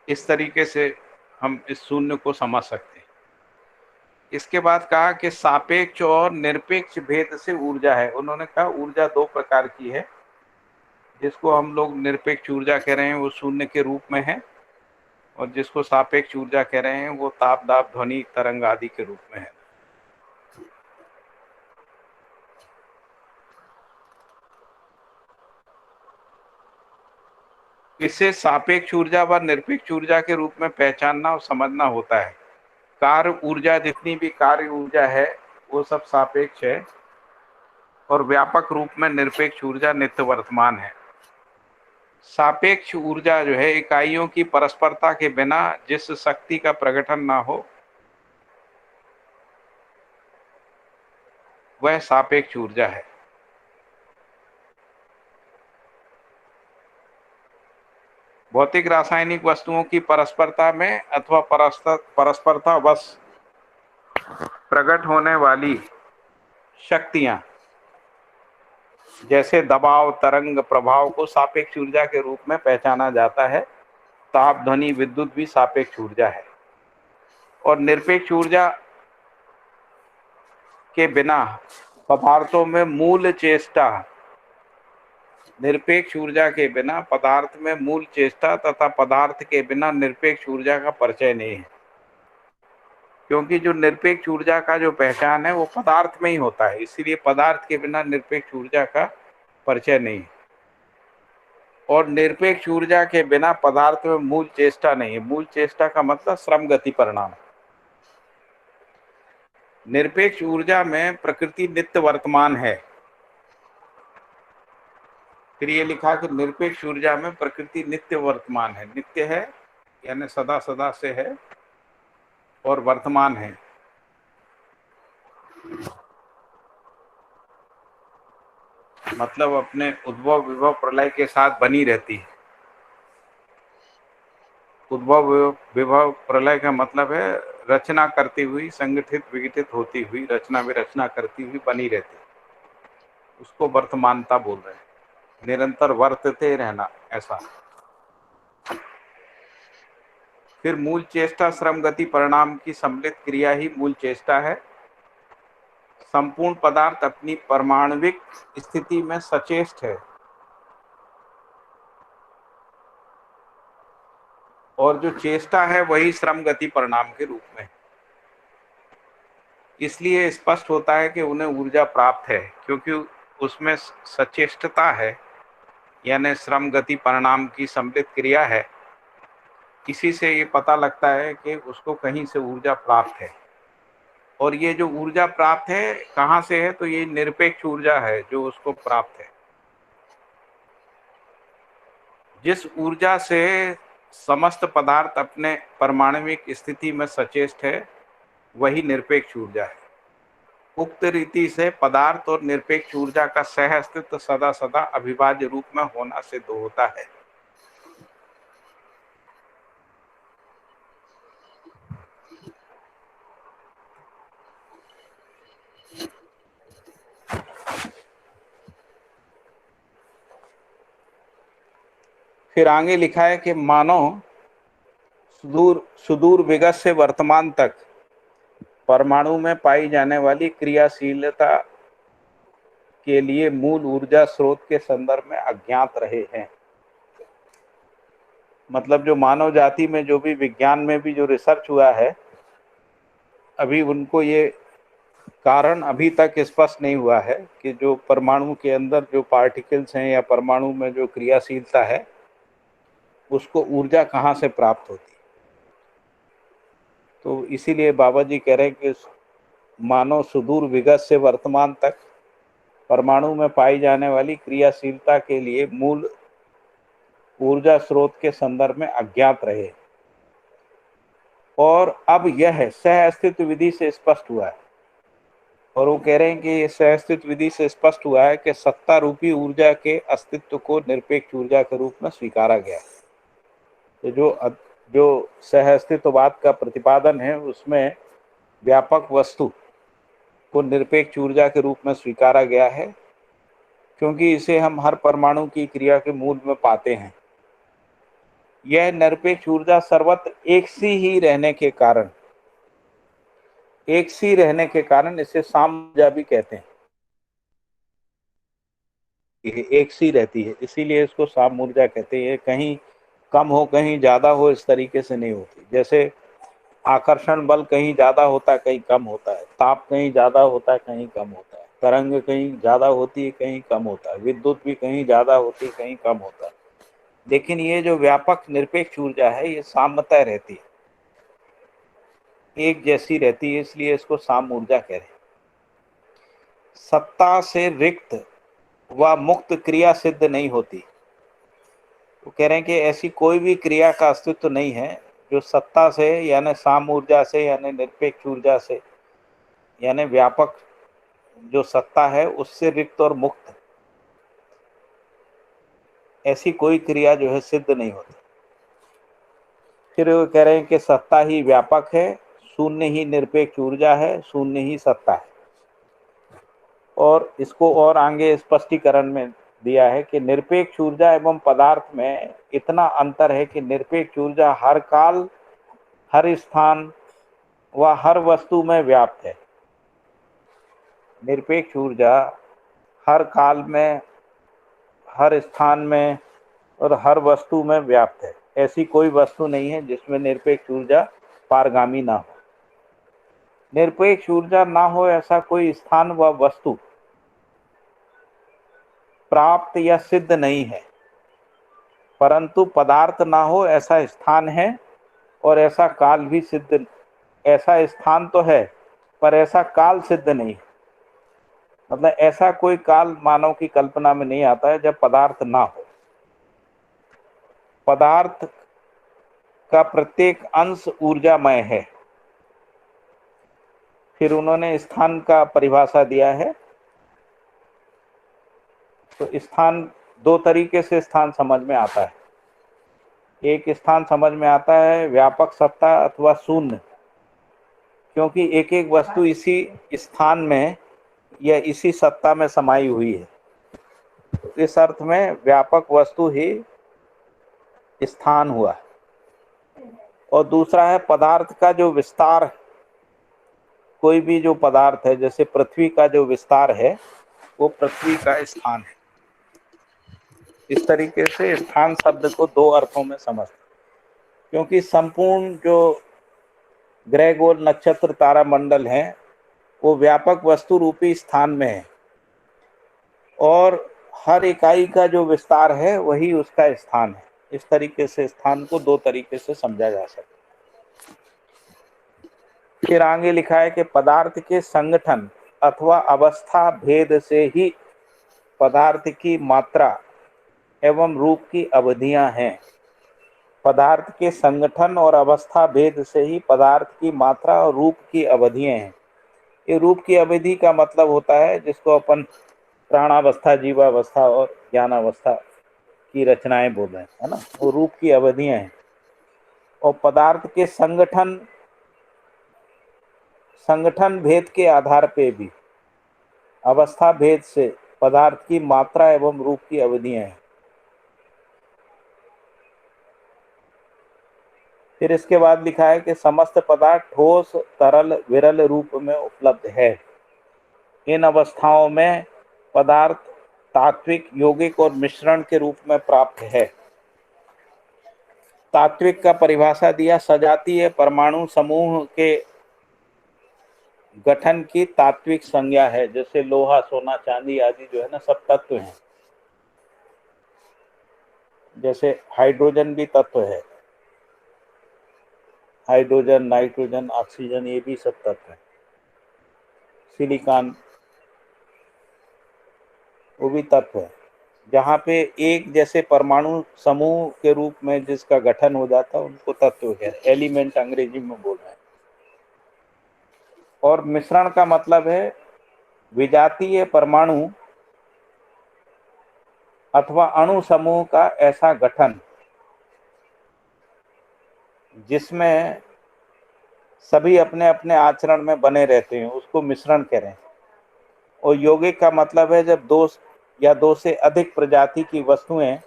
इस तरीके से हम इस शून्य को समझ सकते हैं। इसके बाद कहा कि सापेक्ष और निरपेक्ष भेद से ऊर्जा है। उन्होंने कहा ऊर्जा दो प्रकार की है। जिसको हम लोग निरपेक्ष ऊर्जा कह रहे हैं वो शून्य के रूप में है, और जिसको सापेक्ष ऊर्जा कह रहे हैं वो ताप, दाब, ध्वनि, तरंग आदि के रूप में है। इसे सापेक्ष ऊर्जा व निरपेक्ष ऊर्जा के रूप में पहचानना और समझना होता है। कार्य ऊर्जा, जितनी भी कार्य ऊर्जा है वो सब सापेक्ष है, और व्यापक रूप में निरपेक्ष ऊर्जा नित्य वर्तमान है। सापेक्ष ऊर्जा जो है इकाइयों की परस्परता के बिना जिस शक्ति का प्रकटन ना हो वह सापेक्ष ऊर्जा है। भौतिक रासायनिक वस्तुओं की परस्परता में अथवा परस्परता वश प्रकट होने वाली शक्तियां जैसे दबाव, तरंग, प्रभाव को सापेक्ष ऊर्जा के रूप में पहचाना जाता है। ताप, ध्वनि, विद्युत भी सापेक्ष ऊर्जा है। और निरपेक्ष ऊर्जा के बिना पदार्थों में मूल चेष्टा, निरपेक्ष ऊर्जा के बिना पदार्थ में मूल चेष्टा तथा पदार्थ के बिना निरपेक्ष ऊर्जा का परिचय नहीं है। क्योंकि जो निरपेक्ष ऊर्जा का जो पहचान है वो पदार्थ में ही होता है, इसीलिए पदार्थ के बिना निरपेक्ष ऊर्जा का परिचय नहीं है। और निरपेक्ष ऊर्जा के बिना पदार्थ में मूल चेष्टा नहीं है। मूल चेष्टा का मतलब श्रम गति परिणाम। निरपेक्ष ऊर्जा में प्रकृति नित्य वर्तमान है। फिर ये लिखा कि निरपेक्ष ऊर्जा में प्रकृति नित्य वर्तमान है। नित्य है यानी सदा सदा से है और वर्तमान है। मतलब अपने उद्भव विभव प्रलय के साथ बनी रहती है। उद्भव विभव प्रलय का मतलब है रचना करती हुई, संगठित विघटित होती हुई, रचना विरचना करती हुई बनी रहती है, उसको वर्तमानता बोल रहे हैं। निरंतर वर्तते रहना, ऐसा। फिर मूल चेष्टा श्रम गति परिणाम की सम्मिलित क्रिया ही मूल चेष्टा है। संपूर्ण पदार्थ अपनी परमाणविक स्थिति में सचेष्ट है और जो चेष्टा है वही श्रम गति परिणाम के रूप में। इसलिए स्पष्ट होता है कि उन्हें ऊर्जा प्राप्त है, क्योंकि उसमें सचेष्टता है, यानी श्रम गति परिणाम की सम्मिलित क्रिया है। इसी से ये पता लगता है कि उसको कहीं से ऊर्जा प्राप्त है। और ये जो ऊर्जा प्राप्त है कहाँ से है, तो ये निरपेक्ष ऊर्जा है जो उसको प्राप्त है। जिस ऊर्जा से समस्त पदार्थ अपने परमाणविक स्थिति में सचेष्ट है वही निरपेक्ष ऊर्जा है। उक्त रीति से पदार्थ और निरपेक्ष ऊर्जा का सह अस्तित्व सदा सदा अविभाज्य रूप में होना सिद्ध होता है। फिर आगे लिखा है कि मानो सुदूर विगत से वर्तमान तक परमाणु में पाई जाने वाली क्रियाशीलता के लिए मूल ऊर्जा स्रोत के संदर्भ में अज्ञात रहे हैं। मतलब जो मानव जाति में जो भी विज्ञान में भी जो रिसर्च हुआ है, अभी उनको ये कारण अभी तक स्पष्ट नहीं हुआ है कि जो परमाणु के अंदर जो पार्टिकल्स हैं या परमाणु में जो क्रियाशीलता है उसको ऊर्जा कहाँ से प्राप्त होती है। तो इसीलिए बाबा जी कह रहे हैं कि मानव सुदूर विगत से वर्तमान तक परमाणु में पाई जाने वाली क्रियाशीलता के लिए मूल ऊर्जा स्रोत के संदर्भ में अज्ञात रहे, और अब यह सह अस्तित्व विधि से स्पष्ट हुआ है। और वो कह रहे हैं कि ये सह अस्तित्व विधि से स्पष्ट हुआ है कि सत्ता रूपी ऊर्जा के अस्तित्व को निरपेक्ष ऊर्जा के रूप में स्वीकारा गया है। तो जो सह अस्तित्ववाद का प्रतिपादन है उसमें व्यापक वस्तु को निरपेक्ष ऊर्जा के रूप में स्वीकारा गया है, क्योंकि इसे हम हर परमाणु की क्रिया के मूल में पाते हैं। यह निरपेक्ष ऊर्जा सर्वत्र एक सी ही रहने के कारण इसे साम ऊर्जा भी कहते हैं। एक सी रहती है, इसीलिए इसको साम ऊर्जा कहते हैं। कहीं कम हो कहीं ज्यादा हो, इस तरीके से नहीं होती। जैसे आकर्षण बल कहीं ज्यादा होता है कहीं कम होता है, ताप कहीं ज्यादा होता है कहीं कम होता है, तरंग कहीं ज्यादा होती है कहीं कम होता है, विद्युत भी कहीं ज्यादा होती है कहीं कम होता है। लेकिन ये जो व्यापक निरपेक्ष ऊर्जा है ये साम्यतः रहती है, एक जैसी रहती है, इसलिए इसको साम ऊर्जा कह रहे हैं। सत्ता से रिक्त व मुक्त क्रिया सिद्ध नहीं होती। वो कह रहे हैं कि ऐसी कोई भी क्रिया का अस्तित्व नहीं है जो सत्ता से यानी साम ऊर्जा से यानी निरपेक्ष ऊर्जा से यानी व्यापक जो सत्ता है उससे रिक्त और मुक्त, ऐसी कोई क्रिया जो है सिद्ध नहीं होती। फिर वो कह रहे हैं कि सत्ता ही व्यापक है, शून्य ही निरपेक्ष ऊर्जा है, शून्य ही सत्ता है। और इसको और आगे स्पष्टीकरण में दिया है कि निरपेक्ष ऊर्जा एवं पदार्थ में इतना अंतर है कि निरपेक्ष ऊर्जा हर काल, हर स्थान व हर वस्तु में व्याप्त है। निरपेक्ष ऊर्जा हर काल में, हर स्थान में और हर वस्तु में व्याप्त है। ऐसी कोई वस्तु नहीं है जिसमें निरपेक्ष ऊर्जा पारगामी ना हो। निरपेक्ष ऊर्जा ना हो ऐसा कोई स्थान व वस्तु प्राप्त या सिद्ध नहीं है, परंतु पदार्थ ना हो ऐसा स्थान है और ऐसा काल भी सिद्ध, ऐसा स्थान तो है पर ऐसा काल सिद्ध नहीं। मतलब ऐसा कोई काल मानव की कल्पना में नहीं आता है जब पदार्थ ना हो। पदार्थ का प्रत्येक अंश ऊर्जामय है। फिर उन्होंने स्थान का परिभाषा दिया है। तो स्थान दो तरीके से स्थान समझ में आता है। एक स्थान समझ में आता है व्यापक सत्ता अथवा शून्य, क्योंकि एक एक वस्तु इसी स्थान में या इसी सत्ता में समाई हुई है। इस अर्थ में व्यापक वस्तु ही स्थान हुआ। और दूसरा है पदार्थ का जो विस्तार, कोई भी जो पदार्थ है, जैसे पृथ्वी का जो विस्तार है वो पृथ्वी का स्थान है। इस तरीके से स्थान शब्द को दो अर्थों में समझते, क्योंकि संपूर्ण जो ग्रह गोल नक्षत्र तारा मंडल है वो व्यापक वस्तु रूपी स्थान में है और हर इकाई का जो विस्तार है वही उसका स्थान है। इस तरीके से स्थान को दो तरीके से समझा जा सकता है। फिर आगे लिखा है कि पदार्थ के संगठन अथवा अवस्था भेद से ही पदार्थ की मात्रा एवं रूप की अवधियां हैं। पदार्थ के संगठन और अवस्था भेद से ही पदार्थ की मात्रा और रूप की अवधियां हैं। ये रूप की अवधि का मतलब होता है जिसको अपन प्राणावस्था, जीवावस्था और ज्ञानावस्था की रचनाएं बोल रहे हैं, है ना, वो रूप की अवधियां हैं। और पदार्थ के संगठन भेद के आधार पे भी अवस्था भेद से पदार्थ की मात्रा एवं रूप की अवधियां हैं। फिर इसके बाद लिखा है कि समस्त पदार्थ ठोस, तरल, विरल रूप में उपलब्ध है। इन अवस्थाओं में पदार्थ तात्विक, यौगिक और मिश्रण के रूप में प्राप्त है। तात्विक का परिभाषा दिया, सजातीय परमाणु समूह के गठन की तात्विक संज्ञा है। जैसे लोहा, सोना, चांदी आदि जो है ना, सब तत्व हैं। जैसे हाइड्रोजन भी तत्व है, हाइड्रोजन, नाइट्रोजन, ऑक्सीजन, ये भी सब तत्व है। सिलिकॉन वो भी तत्व है। जहाँ पे एक जैसे परमाणु समूह के रूप में जिसका गठन हो जाता है उनको तत्व है, एलिमेंट अंग्रेजी में बोल रहे हैं। और मिश्रण का मतलब है विजातीय परमाणु अथवा अणु समूह का ऐसा गठन जिसमें सभी अपने अपने आचरण में बने रहते हैं, उसको मिश्रण कह रहे हैं। और यौगिक का मतलब है जब दो या दो से अधिक प्रजाति की वस्तुएं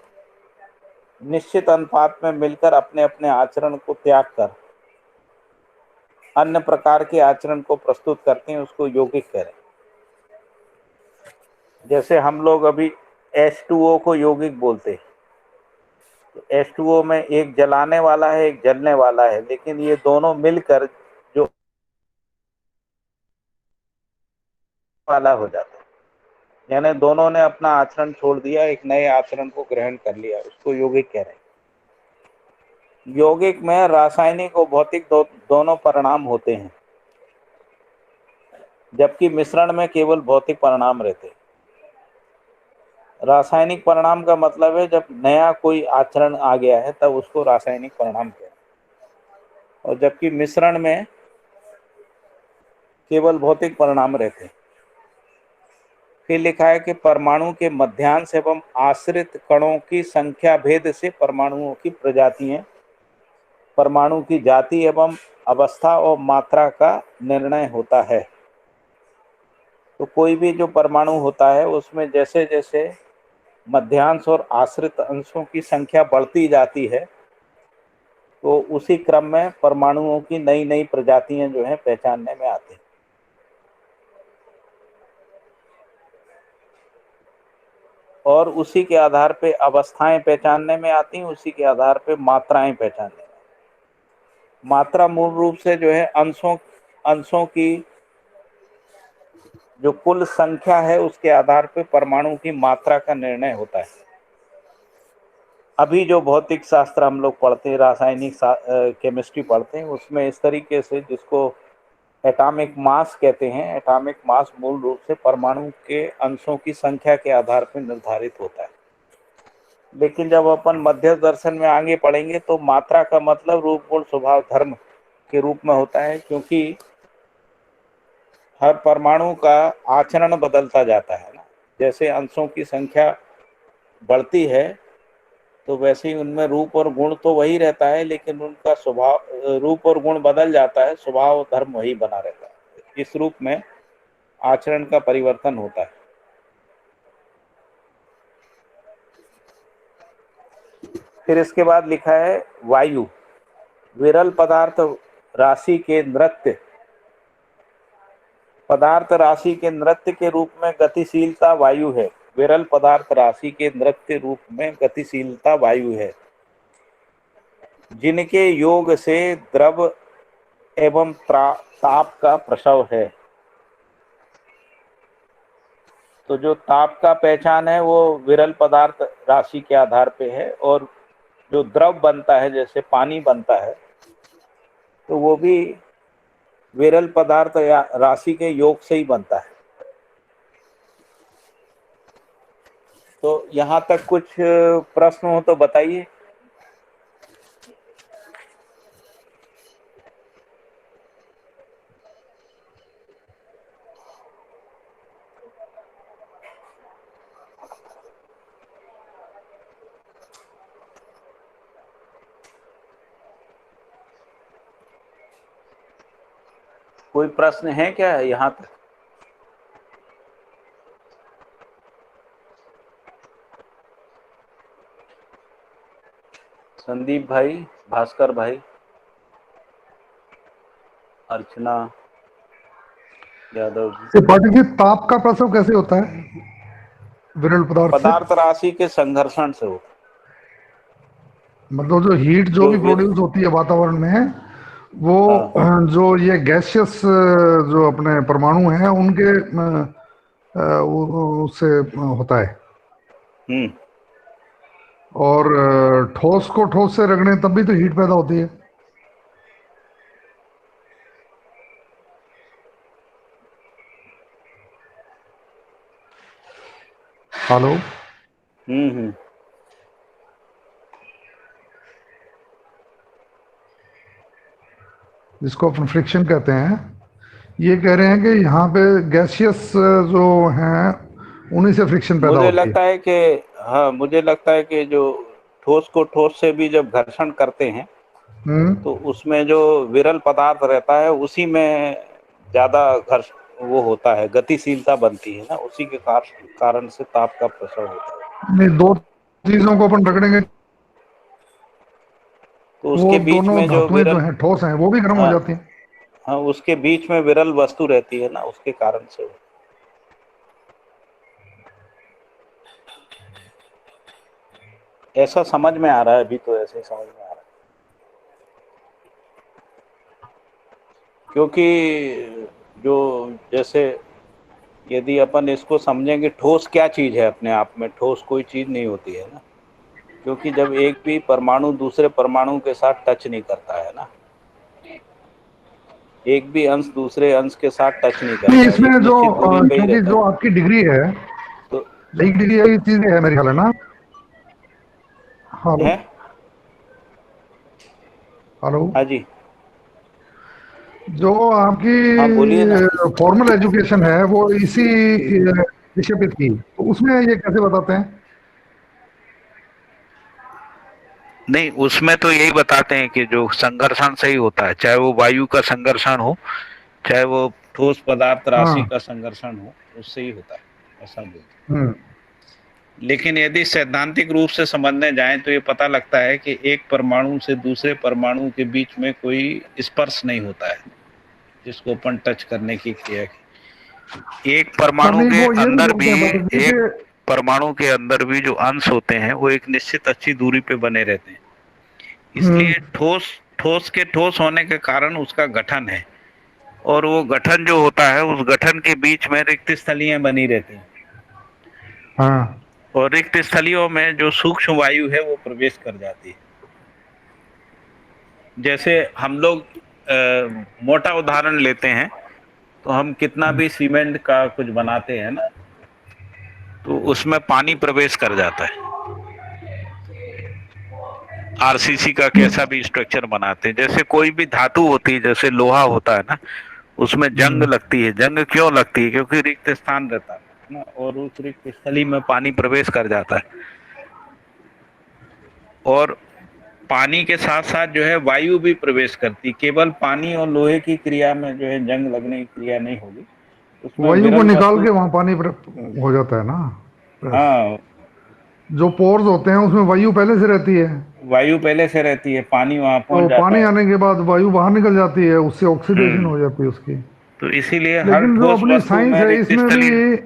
निश्चित अनुपात में मिलकर अपने अपने आचरण को त्याग कर अन्य प्रकार के आचरण को प्रस्तुत करते हैं, उसको यौगिक कह रहे हैं। जैसे हम लोग अभी H2O को यौगिक बोलते हैं। तो H2O में एक जलाने वाला है, एक जलने वाला है, लेकिन ये दोनों मिलकर जो वाला हो जाता है, यानी दोनों ने अपना आचरण छोड़ दिया, एक नए आचरण को ग्रहण कर लिया, उसको यौगिक कह रहे हैं। यौगिक में रासायनिक और भौतिक दोनों परिणाम होते हैं, जबकि मिश्रण में केवल भौतिक परिणाम रहते हैं। रासायनिक परिणाम का मतलब है जब नया कोई आचरण आ गया है तब उसको रासायनिक परिणाम कहते हैं, और जबकि मिश्रण में केवल भौतिक परिणाम रहते हैं। फिर लिखा है कि परमाणु के मध्यांश एवं आश्रित कणों की संख्या भेद से परमाणुओं की प्रजातियां, परमाणु की जाति एवं अवस्था और मात्रा का निर्णय होता है। तो कोई भी जो परमाणु होता है उसमें जैसे जैसे मध्यांश और आश्रित अंशों की संख्या बढ़ती जाती है तो उसी क्रम में परमाणुओं की नई नई प्रजातियां जो है पहचानने में आती हैं। और उसी के आधार पे अवस्थाएं पहचानने में आती हैं, उसी के आधार पे मात्राएं पहचानने में। मात्रा मूल रूप से जो है अंशों अंशों की जो कुल संख्या है उसके आधार पर परमाणु की मात्रा का निर्णय होता है। अभी जो भौतिक शास्त्र हम लोग पढ़ते हैं, रासायनिक केमिस्ट्री पढ़ते हैं, उसमें इस तरीके से, जिसको एटॉमिक मास कहते हैं, एटॉमिक मास मूल रूप से परमाणु के अंशों की संख्या के आधार पर निर्धारित होता है। लेकिन जब अपन मध्य दर्शन में आगे पढ़ेंगे तो मात्रा का मतलब रूप गुण स्वभाव धर्म के रूप में होता है, क्योंकि हर परमाणु का आचरण बदलता जाता है ना। जैसे अंशों की संख्या बढ़ती है तो वैसे ही उनमें रूप और गुण तो वही रहता है, लेकिन उनका स्वभाव, रूप और गुण बदल जाता है, स्वभाव और धर्म वही बना रहता है। इस रूप में आचरण का परिवर्तन होता है। फिर इसके बाद लिखा है वायु, विरल पदार्थ राशि के नृत्य, पदार्थ राशि के नृत्य के रूप में गतिशीलता वायु है। विरल पदार्थ राशि के नृत्य रूप में गतिशीलता वायु है, जिनके योग से द्रव एवं ताप का प्रसव है। तो जो ताप का पहचान है वो विरल पदार्थ राशि के आधार पे है, और जो द्रव बनता है, जैसे पानी बनता है, तो वो भी विरल पदार्थ या राशि के योग से ही बनता है। तो यहाँ तक कुछ प्रश्न हो तो बताइए। कोई प्रश्न है क्या यहाँ तक? संदीप भाई, भास्कर भाई, अर्चना यादव जी। पाटिल जी, ताप का प्रसव कैसे होता है विरल पदार्थ राशि के संघर्षण से होता है। मतलब जो हीट जो भी प्रोड्यूस होती है वातावरण में, वो जो ये गैसियस जो अपने परमाणु हैं उनके उससे होता है। और ठोस को ठोस से रगड़े तब भी तो हीट पैदा होती है। हेलो। जिसको अपन फ्रिक्शन कहते हैं, ये कह रहे हैं कि यहाँ पे गैसियस जो हैं उन्हीं से फ्रिक्शन पैदा होती है। मुझे लगता है कि हाँ, मुझे लगता है कि जो ठोस को ठोस से भी जब घर्षण करते हैं तो उसमें जो विरल पदार्थ रहता है उसी में ज्यादा घर्षण वो होता है, गतिशीलता बनती है ना, उसी के कारण से ताप का प्रसव होता है। नहीं, दो चीजों को अपन रगड़ेंगे तो उसके बीच में जो विरल जो हैं ठोस हैं वो भी गर्म हो जाती हैं। हाँ, उसके बीच में विरल वस्तु रहती है ना, उसके कारण से। ऐसा समझ में आ रहा है अभी, तो ऐसे ही समझ में आ रहा है, क्योंकि जो जैसे यदि अपन इसको समझेंगे, ठोस क्या चीज है अपने आप में, ठोस कोई चीज नहीं होती है ना, क्योंकि जब एक भी परमाणु दूसरे परमाणु के साथ टच नहीं करता है ना, एक भी अंश दूसरे अंश के साथ टच नहीं करता। इसमें जो क्योंकि जो आपकी डिग्री है तो एक डिग्री यही चीज है मेरे ख्याल है ना। Hello hello. हाँ जी, जो आपकी फॉर्मल एजुकेशन है वो इसी विषय पे थी, तो उसमें ये कैसे बताते हैं? नहीं, उसमें तो यही बताते हैं कि जो संघर्षण से ही होता है, चाहे वो वायु का संघर्षण हो, चाहे वो ठोस पदार्थ राशि का संघर्षण हो, उससे ही होता है, ऐसा बोलते। लेकिन यदि सैद्धांतिक रूप से समझने जाएं तो ये पता लगता है कि एक परमाणु से दूसरे परमाणु के बीच में कोई स्पर्श नहीं होता है, जिसको अपन टच करने की क्रिया की। एक परमाणु के अंदर भी, एक परमाणु के अंदर भी जो अंश होते हैं वो एक निश्चित अच्छी दूरी पे बने रहते हैं। इसलिए ठोस के ठोस होने के कारण उसका गठन है, और वो गठन जो होता है उस गठन के बीच में रिक्त स्थलियां बनी रहती हैं। हाँ और रिक्त स्थलियों में जो सूक्ष्म वायु है वो प्रवेश कर जाती है। जैसे हम लोग मोटा उदाहरण लेते हैं तो हम कितना भी सीमेंट का कुछ बनाते हैं ना, तो उसमें पानी प्रवेश कर जाता है। आरसीसी का कैसा भी स्ट्रक्चर बनाते हैं, जैसे कोई भी धातु होती है, जैसे लोहा होता है ना, उसमें जंग लगती है। जंग क्यों लगती है? क्योंकि रिक्त स्थान रहता है ना, और उस रिक्त स्थली में पानी प्रवेश कर जाता है। और पानी के साथ साथ जो है वायु भी प्रवेश करती। केवल पानी और लोहे की क्रिया में जो है जंग लगने की क्रिया नहीं होगी, उसमें वायु को विरल निकाल वस्तु। के वहां पानी हो जाता है ना। हाँ, जो पोर्स होते हैं उसमें वायु पहले से रहती है, वायु पहले से रहती है, पानी वहां तो पहुंच जाता पानी है। आने के बाद वायु बाहर निकल जाती है, उससे ऑक्सीडेशन हो जाती है उसकी। तो इसीलिए हर लेकिन जो ठोस अपनी वस्तु साइंस में है रिक्त इसमें स्थली। भी,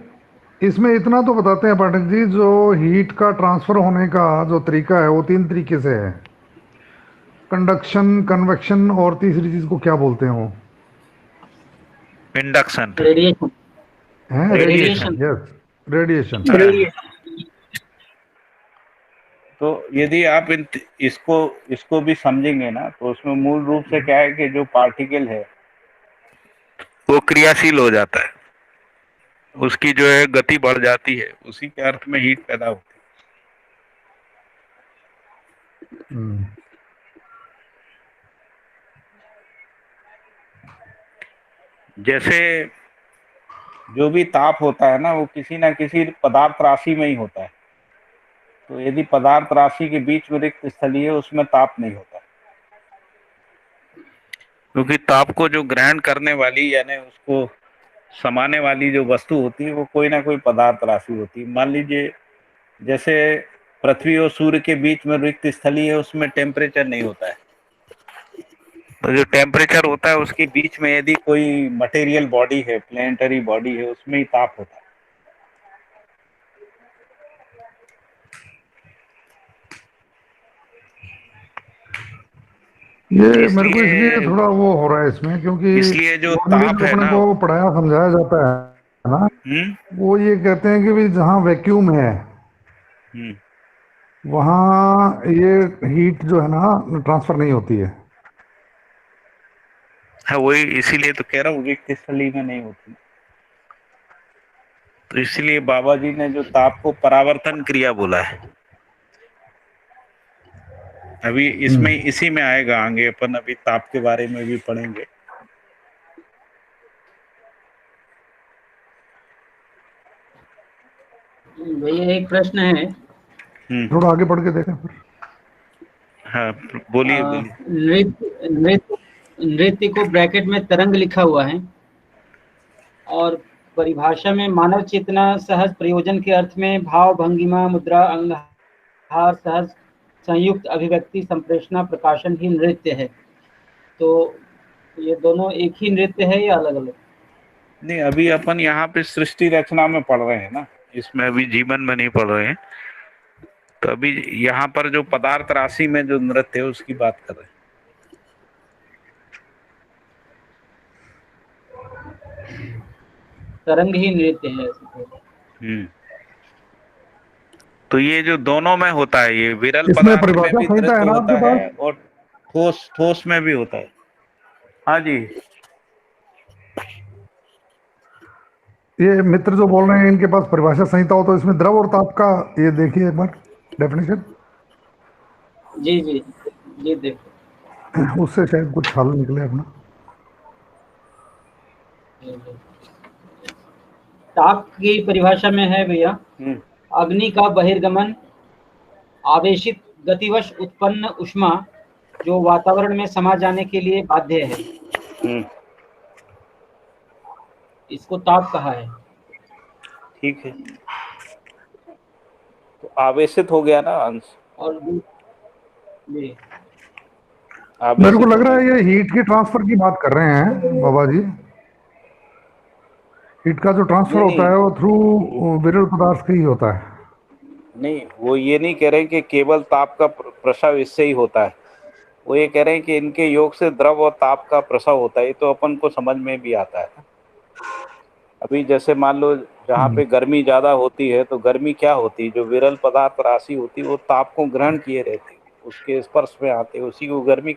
इसमें इतना तो बताते हैं पाठक जी, जो हीट का ट्रांसफर होने का जो तरीका है वो 3 तरीके से है। कंडक्शन, कन्वेक्शन और तीसरी चीज को क्या बोलते हैं वो? इंडक्शन। रेडिएशन। है रेडिएशन। रेडिएशन। Yes, radiation. तो यदि आप इसको भी समझेंगे ना, तो उसमें मूल रूप से क्या है कि जो पार्टिकल है वो क्रियाशील हो जाता है, उसकी जो है गति बढ़ जाती है, उसी के अर्थ में हीट पैदा होती हम्म। है। जैसे जो भी ताप होता है ना, वो किसी ना किसी पदार्थ राशि में ही होता है। तो यदि पदार्थ राशि के बीच में रिक्त स्थली है, उसमें ताप नहीं होता, क्योंकि ताप को जो ग्रहण करने वाली यानी उसको समाने वाली जो वस्तु होती है वो कोई ना कोई पदार्थ राशि होती है। मान लीजिए जैसे पृथ्वी और सूर्य के बीच में रिक्त स्थली है, उसमें टेम्परेचर नहीं होता है। तो जो टेम्परेचर होता है उसके बीच में यदि कोई मटेरियल बॉडी है, प्लेनेटरी बॉडी है, उसमें ही ताप होता है। ये मेरे को इसलिए थोड़ा वो हो रहा है इसमें, क्योंकि इसलिए जो normally ताप जो है अपने ना, को पढ़ाया समझाया जाता है ना, वो ये कहते हैं कि भी जहाँ वैक्यूम है वहाँ ये हीट जो है ना ट्रांसफर नहीं होती है। हाँ, वही इसीलिए तो कह रहा हूँ रिक्त स्थली में नहीं होती। तो इसलिए बाबा जी ने जो ताप को परावर्तन क्रिया बोला है। अभी इसमें इसी में आएगा, आगे अपन अभी ताप के बारे में भी पढ़ेंगे। भैया एक प्रश्न है। थोड़ा आगे पढ़ के देखें फिर। हाँ, बोलिए बोलिए। नृत्य नृत्य नृत्य को ब्रैकेट में तरंग लिखा हुआ है, और परिभाषा में मानव चेतना सहज प्रयोजन के अर्थ में भाव, भंगिमा, मुद्रा, अंगहार, सहज संयुक्त अभिव्यक्ति, संप्रेषणा, प्रकाशन ही नृत्य है। तो ये दोनों एक ही नृत्य है या अलग अलग? नहीं, अभी अपन यहाँ पे सृष्टि रचना में पढ़ रहे हैं ना, इसमें अभी जीवन में नहीं पढ़ रहे हैं। तो अभी यहाँ पर जो पदार्थ राशि में जो नृत्य है उसकी बात कर रहे हैं। तरंग ही नृत्य है। तो ये जो दोनों में होता है, ये विरल इसमें पदार्थ में परिभाषा भी संहिता है नृत्य ना होता आपके है पास? और ठोस में भी होता है। हाँ जी, ये मित्र जो बोल रहे हैं इनके पास परिभाषा संहिता हो, तो इसमें द्रव और ताप का ये देखिए एक बार डेफिनेशन। जी जी जी, देखो उससे शायद कुछ हल निकले अपना। ताप की परिभाषा में है भैया, अग्नि का बहिर्गमन, आवेशित गतिवश उत्पन्न ऊष्मा जो वातावरण में समा जाने के लिए बाध्य है, इसको ताप कहा है। ठीक है, तो आवेशित हो गया ना अंश। और जी, मेरे को लग रहा है ये हीट की ट्रांसफर की बात कर रहे हैं बाबा जी। हीट का जो ट्रांसफर होता है वो थ्रू विरल पदार्थ का ही होता है। नहीं, वो ये नहीं कह रहे कि केवल ताप का प्रसव इससे ही होता है। वो ये कह रहे हैं कि इनके योग से द्रव और ताप का प्रसव होता है, ये तो अपन को समझ में भी आता है। अभी जैसे मान लो जहाँ पे गर्मी ज्यादा होती है, तो गर्मी क्या होती है, जो विरल पदार्थ राशि होती है वो ताप को ग्रहण किए रहती है, उसके स्पर्श में आते, उसी को गर्मी,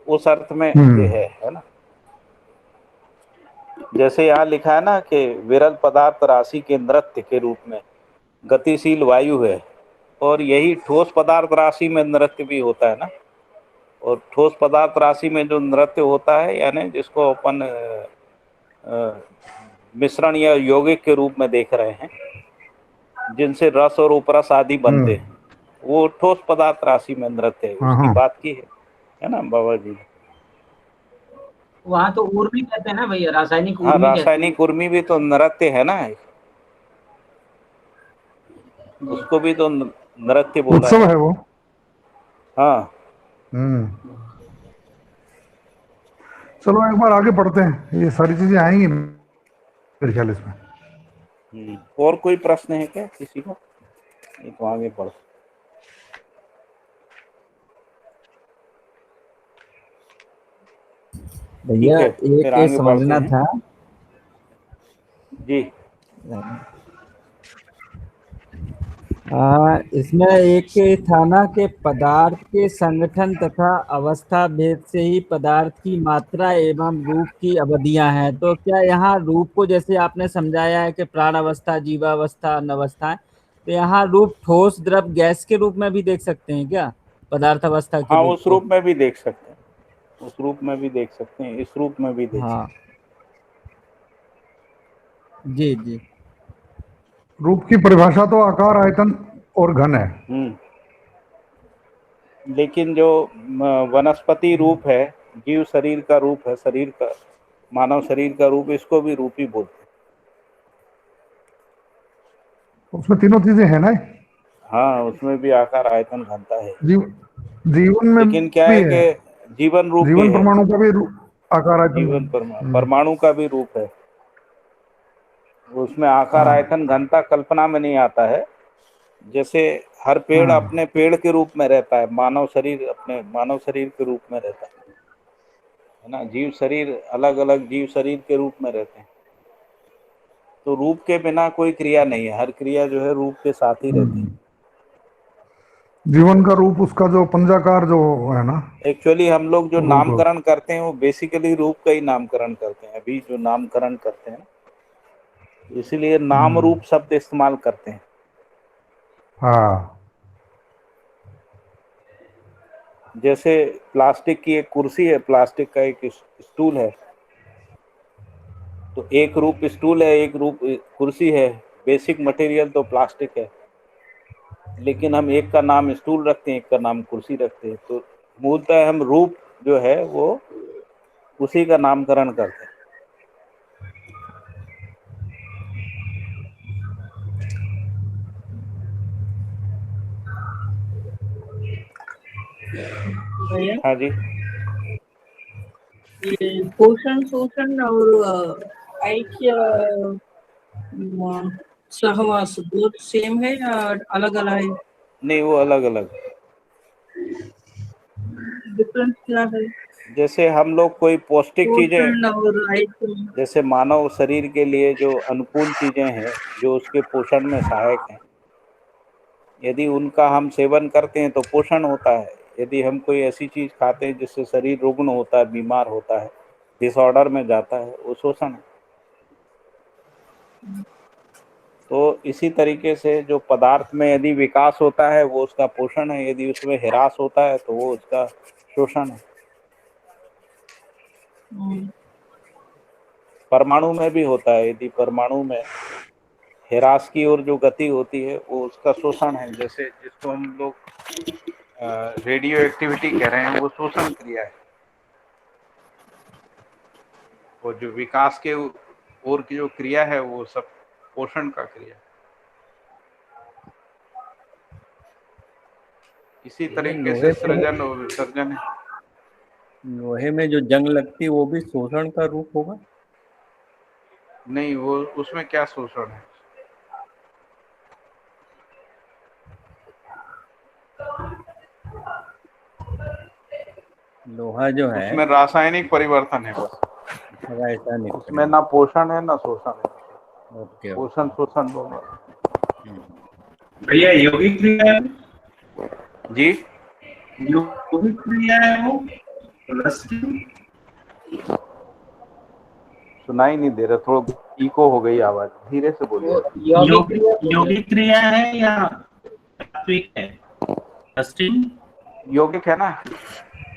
उस अर्थ में ये है ना। जैसे यहाँ लिखा है ना कि विरल पदार्थ राशि के नृत्य के रूप में गतिशील वायु है, और यही ठोस पदार्थ राशि में नृत्य भी होता है ना। और ठोस पदार्थ राशि में जो नृत्य होता है, यानी जिसको अपन मिश्रण या यौगिक के रूप में देख रहे हैं, जिनसे रस और उपरस आदि बनते हैं, वो ठोस पदार्थ राशि में नृत्य है, उसकी बात की है ना बाबा जी। वहाँ तो उर्मी कहते हैं ना भैया, रासायनिक हाँ, उर्मी कहते हैं। रासायनिक उर्मी भी तो नृत्य है ना, उसको भी तो नृत्य बोला उत्सव है वो। हाँ। चलो एक बार आगे पढ़ते हैं, ये सारी चीजें आएंगी मेरे ख्याल इसमें। और कोई प्रश्न है क्या किसी को? एक तो आगे पढ़। भैया फिर एक आगे समझना बढ़ते था जी। इसमें एक था ना कि पदार्थ के संगठन तथा अवस्था भेद से ही पदार्थ की मात्रा एवं रूप की अवधियां हैं। तो क्या यहाँ रूप को जैसे आपने समझाया है कि प्राण अवस्था, जीवावस्था, अनवस्था, तो यहाँ रूप ठोस, द्रव, गैस के रूप में भी देख सकते हैं क्या पदार्थ अवस्था के हाँ, रूप उस को? रूप में भी देख सकते हैं, उस रूप में भी देख सकते हैं, इस रूप में भी देख हाँ, सकते जी जी। रूप की परिभाषा तो आकार, आयतन और घन है। लेकिन जो वनस्पति रूप है, जीव शरीर का रूप है, शरीर का, मानव शरीर का रूप, इसको भी रूप ही बोलते हैं। उसमें तीनों चीजें हैं ना। हाँ, उसमें भी आकार, आयतन, घनता है। जीवन में लेकिन क्या भी है है, कि जीवन रूप भी जीवन है, परमाणु का भी आकार, जीवन आयतन। परमाणु का भी रूप है, उसमें आकार, आयतन, घनता कल्पना में नहीं आता है। जैसे हर पेड़ अपने पेड़ के रूप में रहता है, मानव शरीर अपने मानव शरीर के रूप में रहता है ना। जीव शरीर अलग अलग जीव शरीर के रूप में रहते हैं। तो रूप के बिना कोई क्रिया नहीं है, हर क्रिया जो है रूप के साथ ही रहती है। जीवन का रूप उसका जो पंजाकार जो है ना। एक्चुअली हम लोग जो रूप। नामकरण करते हैं वो बेसिकली रूप का ही नामकरण करते हैं, अभी जो नामकरण करते हैं, इसीलिए नाम रूप शब्द इस्तेमाल करते हैं। हाँ, जैसे प्लास्टिक की एक कुर्सी है, प्लास्टिक का एक स्टूल है, तो एक रूप स्टूल है, एक रूप कुर्सी है। बेसिक मटेरियल तो प्लास्टिक है, लेकिन हम एक का नाम स्टूल रखते हैं, एक का नाम कुर्सी रखते हैं। तो मूलतः हम रूप जो है वो उसी का नामकरण करते हैं। भैया हाँ जी। ये पोषण, शोषण और ऐक्य, सहवास दो सेम है या अलग अलग है? नहीं, वो अलग अलग। डिफरेंस क्या है? जैसे हम लोग कोई पौष्टिक चीजें, पोषण और ऐक्य। जैसे मानव शरीर के लिए जो अनुकूल चीजें हैं, जो उसके पोषण में सहायक हैं, यदि उनका हम सेवन करते हैं तो पोषण होता है। यदि हम कोई ऐसी चीज खाते हैं जिससे शरीर रुग्ण होता है, बीमार होता है, डिसऑर्डर में जाता है, वो शोषण है। तो इसी तरीके से जो पदार्थ में यदि विकास होता है वो उसका पोषण है, यदि उसमें ह्रास होता है तो वो उसका शोषण है। परमाणु में भी होता है, यदि परमाणु में ह्रास की ओर जो गति होती है वो उसका शोषण है। जैसे जिसको हम लोग रेडियो एक्टिविटी कह रहे हैं, वो शोषण क्रिया है। और जो विकास के ओर की जो क्रिया है वो सब पोषण का क्रिया है। इसी तरीके से सृजन और विसर्जन है। लोहे में जो जंग लगती है वो भी शोषण का रूप होगा? नहीं, वो उसमें क्या शोषण है? लोहा जो है उसमें रासायनिक परिवर्तन है बस, रासायनिक उसमें ना पोषण है ना शोषण है, ओके पोषण शोषण दोनों। भैया यौगिक क्रिया है, जी यौगिक क्रिया है वो रस्टिंग। सुनाई नहीं दे रहा, थोड़ा इको हो गई आवाज, धीरे से बोलिए। वो यौगिक क्रिया यौगिक क्रिया है या सात्विक है? रस्टिंग यौगिक है ना,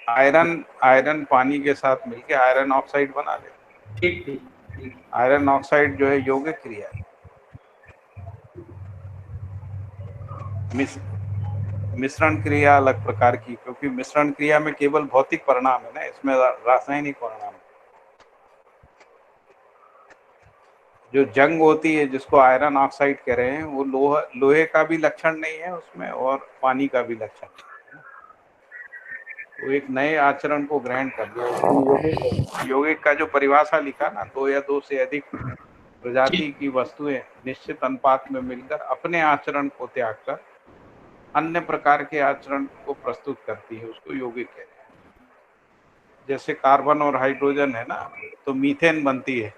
आयरन पानी के साथ मिलके आयरन ऑक्साइड बना दे। ठीक ठीक ठीक। आयरन ऑक्साइड जो है यौगिक क्रिया है। मिश्रण क्रिया अलग प्रकार की, क्योंकि मिश्रण क्रिया में केवल भौतिक परिणाम है ना, इसमें रासायनिक परिणाम है। जो जंग होती है जिसको आयरन ऑक्साइड कह रहे हैं, वो लोहे का भी लक्षण नहीं है उसमें और पानी का भी लक्षण नहीं है। तो एक नए आचरण को ग्रहण कर लिया। यौगिक का जो परिभाषा लिखा ना, 2 या 2 से अधिक प्रजाति की वस्तुएं निश्चित अनुपात में मिलकर अपने आचरण को त्याग कर अन्य प्रकार के आचरण को प्रस्तुत करती है, उसको यौगिक कहते हैं। जैसे कार्बन और हाइड्रोजन है ना, तो मीथेन बनती है,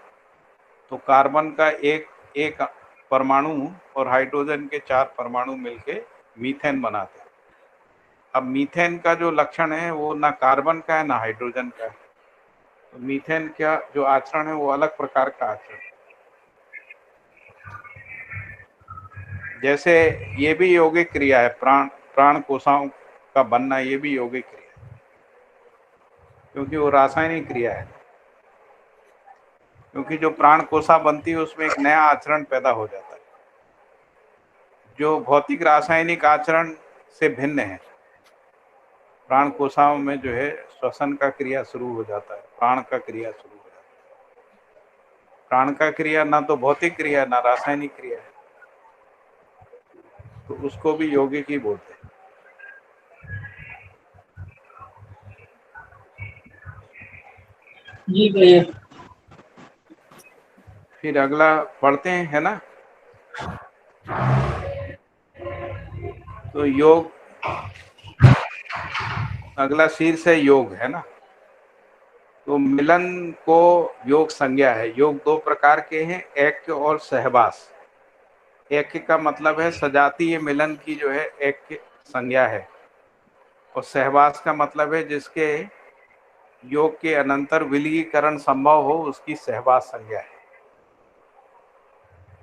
तो कार्बन का एक परमाणु और हाइड्रोजन के 4 परमाणु मिलके मीथेन बनाते हैं। अब मीथेन का जो लक्षण है वो ना कार्बन का है ना हाइड्रोजन का है, तो मीथेन का जो आचरण है वो अलग प्रकार का आचरण है। जैसे ये भी यौगिक क्रिया है, प्राण कोशिकाओं का बनना, ये भी यौगिक क्रिया है, क्योंकि वो रासायनिक क्रिया है। क्योंकि जो प्राण कोशिका बनती है उसमें एक नया आचरण पैदा हो जाता है, जो भौतिक रासायनिक आचरण से भिन्न है। प्राण कोशिकाओं में जो है श्वसन का क्रिया शुरू हो जाता है, प्राण का क्रिया शुरू हो जाता है। प्राण का क्रिया ना तो भौतिक क्रिया ना रासायनिक क्रिया है, तो उसको भी यौगिक ही बोलते हैं। जी भैया। फिर अगला पढ़ते हैं, है ना। तो योग, अगला शीर्ष है योग, है ना। तो मिलन को योग संज्ञा है। योग 2 प्रकार के हैं, ऐक्य और सहवास। ऐक्य का मतलब है सजातीय मिलन की जो है ऐक्य संज्ञा है, और सहवास का मतलब है जिसके योग के अनंतर विलीनीकरण संभव हो, उसकी सहवास संज्ञा है।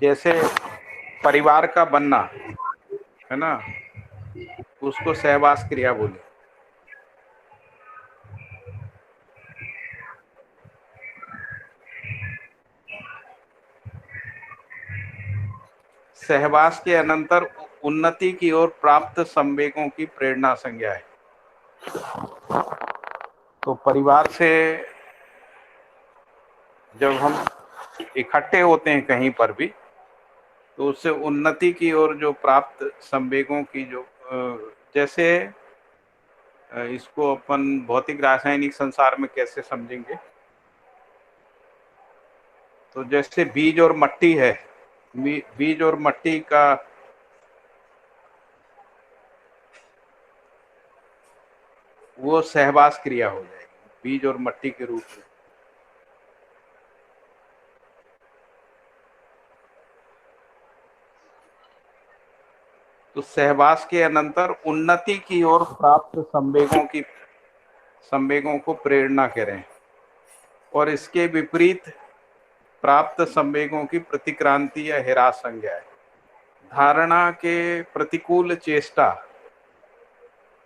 जैसे परिवार का बनना है ना, उसको सहवास क्रिया बोले। सहवास के अनंतर उन्नति की ओर प्राप्त संवेगों की प्रेरणा संज्ञा है। तो परिवार से जब हम इकट्ठे होते हैं कहीं पर भी, तो उससे उन्नति की ओर जो प्राप्त संवेगों की जो जैसे इसको अपन भौतिक रासायनिक संसार में कैसे समझेंगे, तो जैसे बीज और मट्टी है, बीज और मट्टी का वो सहवास क्रिया हो जाएगी, बीज और मट्टी के रूप में। तो सहवास के अनंतर उन्नति की ओर प्राप्त संवेगों को प्रेरणा करें, और इसके विपरीत प्राप्त संवेगों की प्रतिक्रांति या ह्रास संज्ञा है। धारणा के प्रतिकूल चेष्टा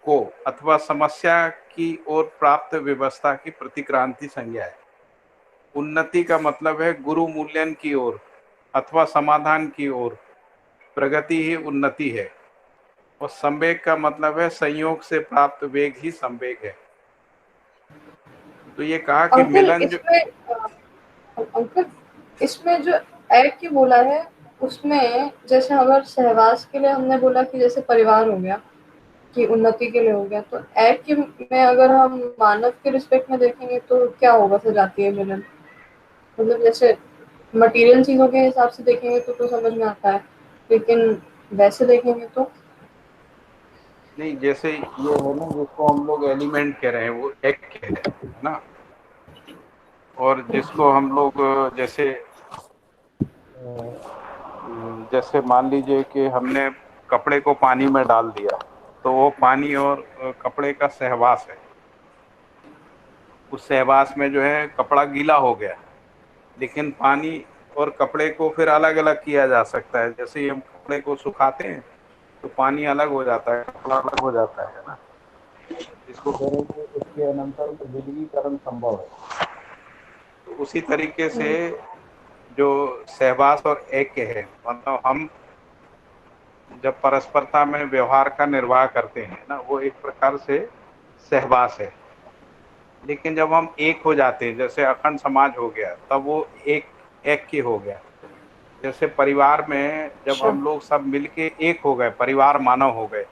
को अथवा समस्या की ओर प्राप्त व्यवस्था की प्रतिक्रांति संज्ञा है। उन्नति का मतलब है गुरु मूल्यन की ओर अथवा समाधान की ओर, प्रगति ही उन्नति है। और संवेग का मतलब है संयोग से प्राप्त वेग ही संवेग है। तो ये कहा कि अंकल मिलन जो अंकल इसमें जो ऐक्य बोला है, उसमें जैसे अगर सहवास के लिए हमने बोला कि जैसे परिवार हो गया कि उन्नति के लिए हो गया, तो ऐक्य में अगर हम मानव के रिस्पेक्ट में देखेंगे तो क्या होगा सजातीय मिलन? मतलब जैसे मटेरियल चीजों के हिसाब से देखेंगे तो समझ में आता है, लेकिन वैसे देखेंगे तो नहीं, जैसे ये है ना जिसको हम लोग एलिमेंट कह रहे हैं वो एक है ना, और जिसको हम लोग जैसे मान लीजिए कि हमने कपड़े को पानी में डाल दिया, तो वो पानी और कपड़े का सहवास है। उस सहवास में जो है कपड़ा गीला हो गया, लेकिन पानी और कपड़े को फिर अलग अलग किया जा सकता है। जैसे ही हम कपड़े को सुखाते हैं तो पानी अलग हो जाता है, कपड़ा अलग हो जाता है ना, इसको करेंगे उसके अनंतर विलगीकरण संभव है। तो उसी तरीके से जो सहवास और ऐक्य है, मतलब हम जब परस्परता में व्यवहार का निर्वाह करते हैं ना, वो एक प्रकार से सहवास है। लेकिन जब हम एक हो जाते हैं, जैसे अखंड समाज हो गया, तब वो एक ऐक्य हो गया। जैसे परिवार में जब हम लोग सब मिलके एक हो गए, परिवार मानव हो गए,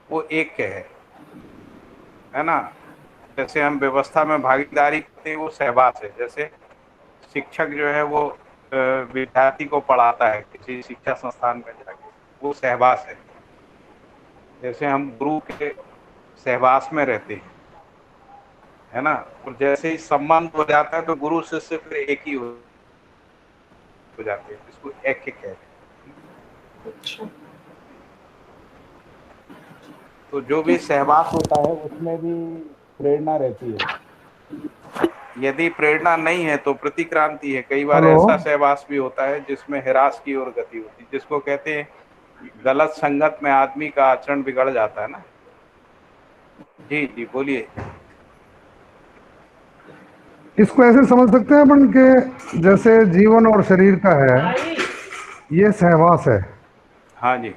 वो ऐक्य है ना। जैसे हम व्यवस्था में भागीदारी करते हैं, वो सहवास है। जैसे शिक्षक जो है वो विद्यार्थी को पढ़ाता है किसी शिक्षा संस्थान में जाके, वो सहवास है। जैसे हम गुरु के सहवास में रहते हैं, है ना, और जैसे ही संबंध हो जाता है तो गुरु शिष्य फिर एक ही हो जाते हैं, जिसको ऐक्य कहते हैं। अच्छा। तो जो भी सहवास होता है उसमें भी प्रेरणा रहती है। यदि प्रेरणा नहीं है तो प्रतिक्रांति है। कई बार हेलो। ऐसा सहवास भी होता है जिसमें हिरास की ओर गति होती है, जिसको कहते हैं गलत संगत में आदमी का आचरण बिगड़ जाता है ना। जी जी बोलिए। इसको ऐसे समझ सकते हैं अपन के जैसे जीवन और शरीर का है, ये सहवास है, हाँ जी।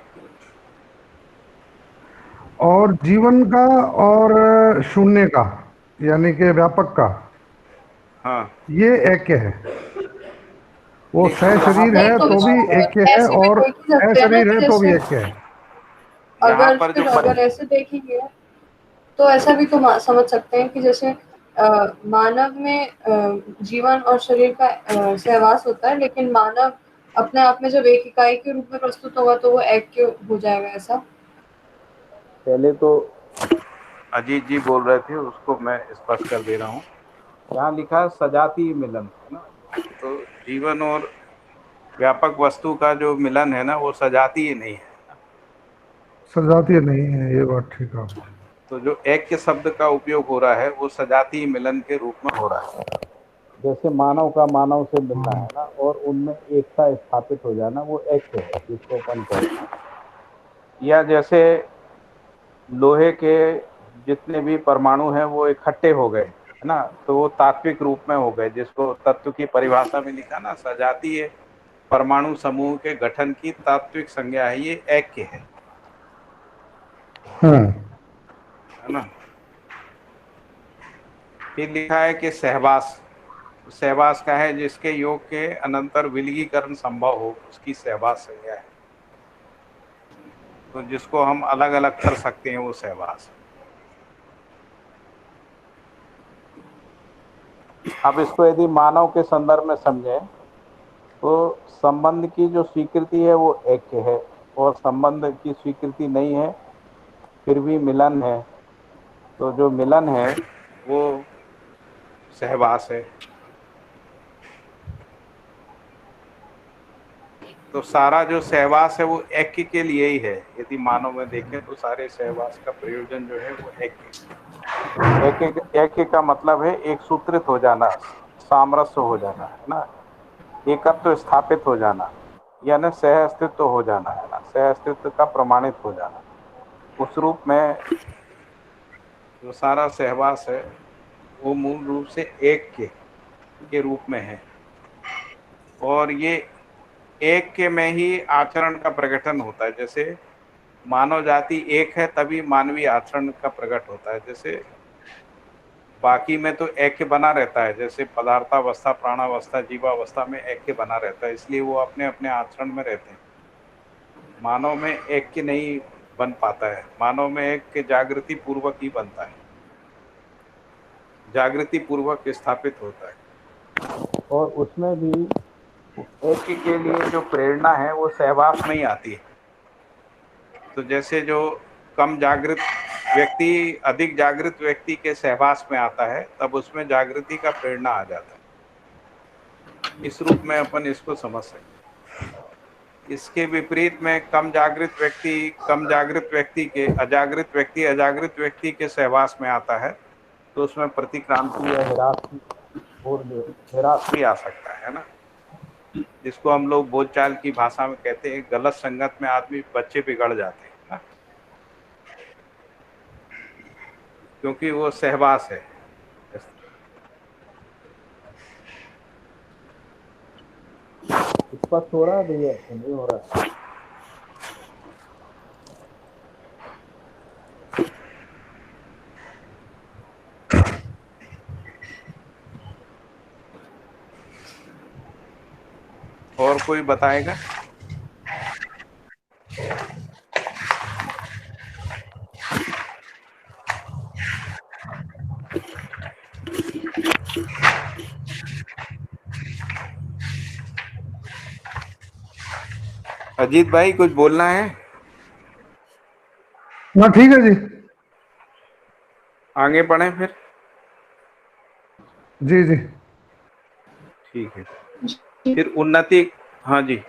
और जीवन का और शून्य का यानी कि व्यापक का, हाँ, ये ऐक्य है। वो सह शरीर नहीं है तो तो भी इसको ऐक्य है, ऐसे भी और देख ही सकते हैं ना अशरीर कि है तो भी जैसे ऐक्य है। यहाँ अगर पर जो फिर अगर ऐसे देखेंगे तो ऐसा भी तो समझ सकते हैं कि जैसे मानव में जीवन और शरीर का सहवास होता है, लेकिन मानव अपने आप में जब एक इकाई के रूप में प्रस्तुत होगा तो वो ऐक्य हो जाएगा। ऐसा पहले तो अजीत जी बोल रहे थे, उसको मैं स्पष्ट कर दे रहा हूँ। यहाँ लिखा है सजातीय मिलन, है ना। तो जीवन और व्यापक वस्तु का जो मिलन है ना, वो सजातीय नहीं है। सजातीय नहीं है, ये बात ठीक है। तो जो ऐक्य शब्द का उपयोग हो रहा है वो सजातीय मिलन के रूप में हो रहा है। जैसे मानव का मानव से मिलना है ना, और उनमें एकता स्थापित हो जाना, वो ऐक्य है जिसको अपन कहते हैं। या जैसे लोहे के जितने भी परमाणु हैं वो इकट्ठे हो गए, है ना, तो वो तात्विक रूप में हो गए, जिसको तत्व की परिभाषा में लिखा ना, सजातीय परमाणु समूह के गठन की तात्विक संज्ञा है, ये ऐक्य है ना। फिर लिखा है कि सहवास, सहवास का है जिसके योग के अनंतर विलगीकरण संभव हो, उसकी सहवास संज्ञा है। तो जिसको हम अलग अलग कर सकते हैं वो सहवास। अब इसको यदि मानव के संदर्भ में समझें तो संबंध की जो स्वीकृति है वो ऐक्य है, और संबंध की स्वीकृति नहीं है फिर भी मिलन है, तो जो मिलन है वो सहवास है। तो सारा जो सहवास है वो ऐक्य के लिए ही है। यदि मानव में देखें तो सारे सहवास का प्रयोजन जो है वो ऐक्य का मतलब है एक सूत्रित हो जाना, सामरस्य हो जाना, है ना, एकत्व स्थापित हो जाना, यानी सह अस्तित्व हो जाना, है ना, सह अस्तित्व का प्रमाणित हो जाना। उस रूप में जो सारा सहवास है वो मूल रूप से ऐक्य के रूप में है, और ये ऐक्य में ही आचरण का प्रकटन होता है। जैसे मानव जाति एक है तभी मानवीय आचरण का प्रकट होता है। जैसे बाकी में तो ऐक्य बना रहता है, जैसे पदार्थावस्था, प्राणावस्था, जीवावस्था में ऐक्य बना रहता है, इसलिए वो अपने अपने आचरण में रहते हैं। मानव में ऐक्य नहीं बन पाता है, मानव में ऐक्य जागृति पूर्वक ही बनता है, जागृति पूर्वक स्थापित होता है। और उसमें भी ऐक्य के लिए जो प्रेरणा है वो सहवास में ही आती है। तो जैसे जो कम जागृत व्यक्ति अधिक जागृत व्यक्ति के सहवास में आता है तब उसमें जागृति का प्रेरणा आ जाता है। इस रूप में अपन इसको समझ सकते हैं। इसके विपरीत में कम जागृत व्यक्ति के अजागृत व्यक्ति के सहवास में आता है तो उसमें प्रतिक्रांति या हिरास भी आ सकता है ना, जिसको हम लोग बोलचाल की भाषा में कहते हैं गलत संगत में आदमी बच्चे बिगड़ जाते हैं ना, क्योंकि वो सहवास है। स्पष्ट हो रहा है भैया? नहीं हो रहा? और कोई बताएगा? अजीत भाई कुछ बोलना है? ना ठीक है जी। आगे बढ़े फिर। जी जी ठीक है। फिर उन्नति। हाँ जी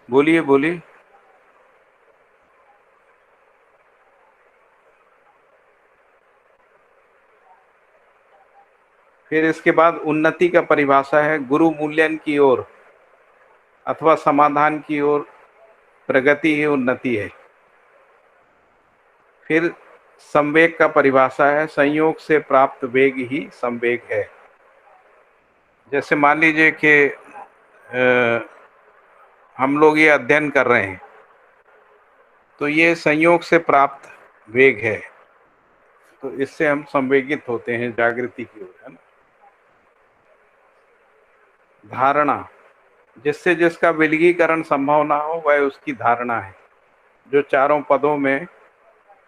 बोलिए बोलिए। फिर इसके बाद उन्नति का परिभाषा है गुरु मूल्यन की ओर अथवा समाधान की ओर प्रगति ही उन्नति है। फिर संवेग का परिभाषा है संयोग से प्राप्त वेग ही संवेग है। जैसे मान लीजिए कि हम लोग ये अध्ययन कर रहे हैं तो ये संयोग से प्राप्त वेग है, तो इससे हम संवेगित होते हैं जागृति की ओर, है ना। धारणा, जिससे जिसका विलगीकरण संभव ना हो वह उसकी धारणा है, जो चारों पदों में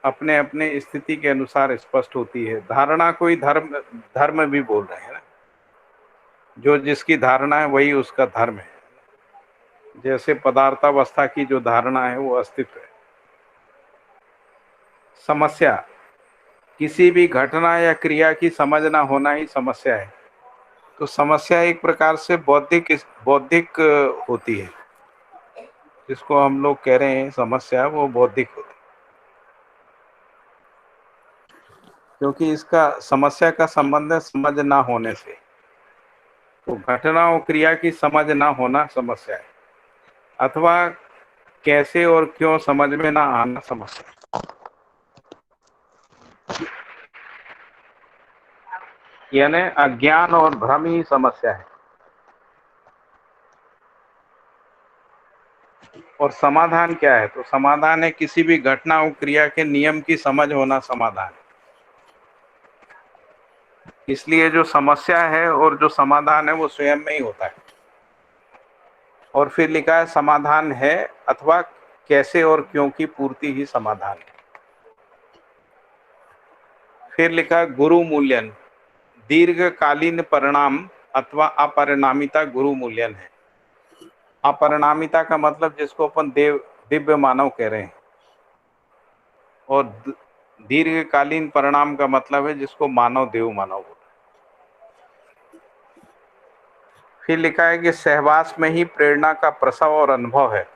अपने अपने स्थिति के अनुसार स्पष्ट होती है। धारणा कोई धर्म भी बोल रहे हैं ना, जो जिसकी धारणा है वही उसका धर्म है। जैसे पदार्थावस्था की जो धारणा है वो अस्तित्व है। समस्या, किसी भी घटना या क्रिया की समझ ना होना ही समस्या है। तो समस्या एक प्रकार से बौद्धिक होती है, जिसको हम लोग कह रहे हैं समस्या, वो बौद्धिक होती है, क्योंकि इसका समस्या का संबंध है समझ ना होने से। तो घटना और क्रिया की समझ ना होना समस्या है, अथवा कैसे और क्यों समझ में ना आना समस्या है। यानी अज्ञान और भ्रम ही समस्या है। और समाधान क्या है? तो समाधान है किसी भी घटना और क्रिया के नियम की समझ होना समाधान। इसलिए जो समस्या है और जो समाधान है वो स्वयं में ही होता है। और फिर लिखा है समाधान है अथवा कैसे और क्यों की पूर्ति ही समाधान है। फिर लिखा है गुरु मूल्यन, दीर्घकालीन परिणाम अथवा अपरिणामिता गुरु मूल्यन है। अपरिणामिता का मतलब जिसको अपन दिव्य मानव कह रहे हैं, और दीर्घकालीन परिणाम का मतलब है जिसको मानव देव मानव बोलते हैं। फिर लिखा है कि सहवास में ही प्रेरणा का प्रसव और अनुभव है,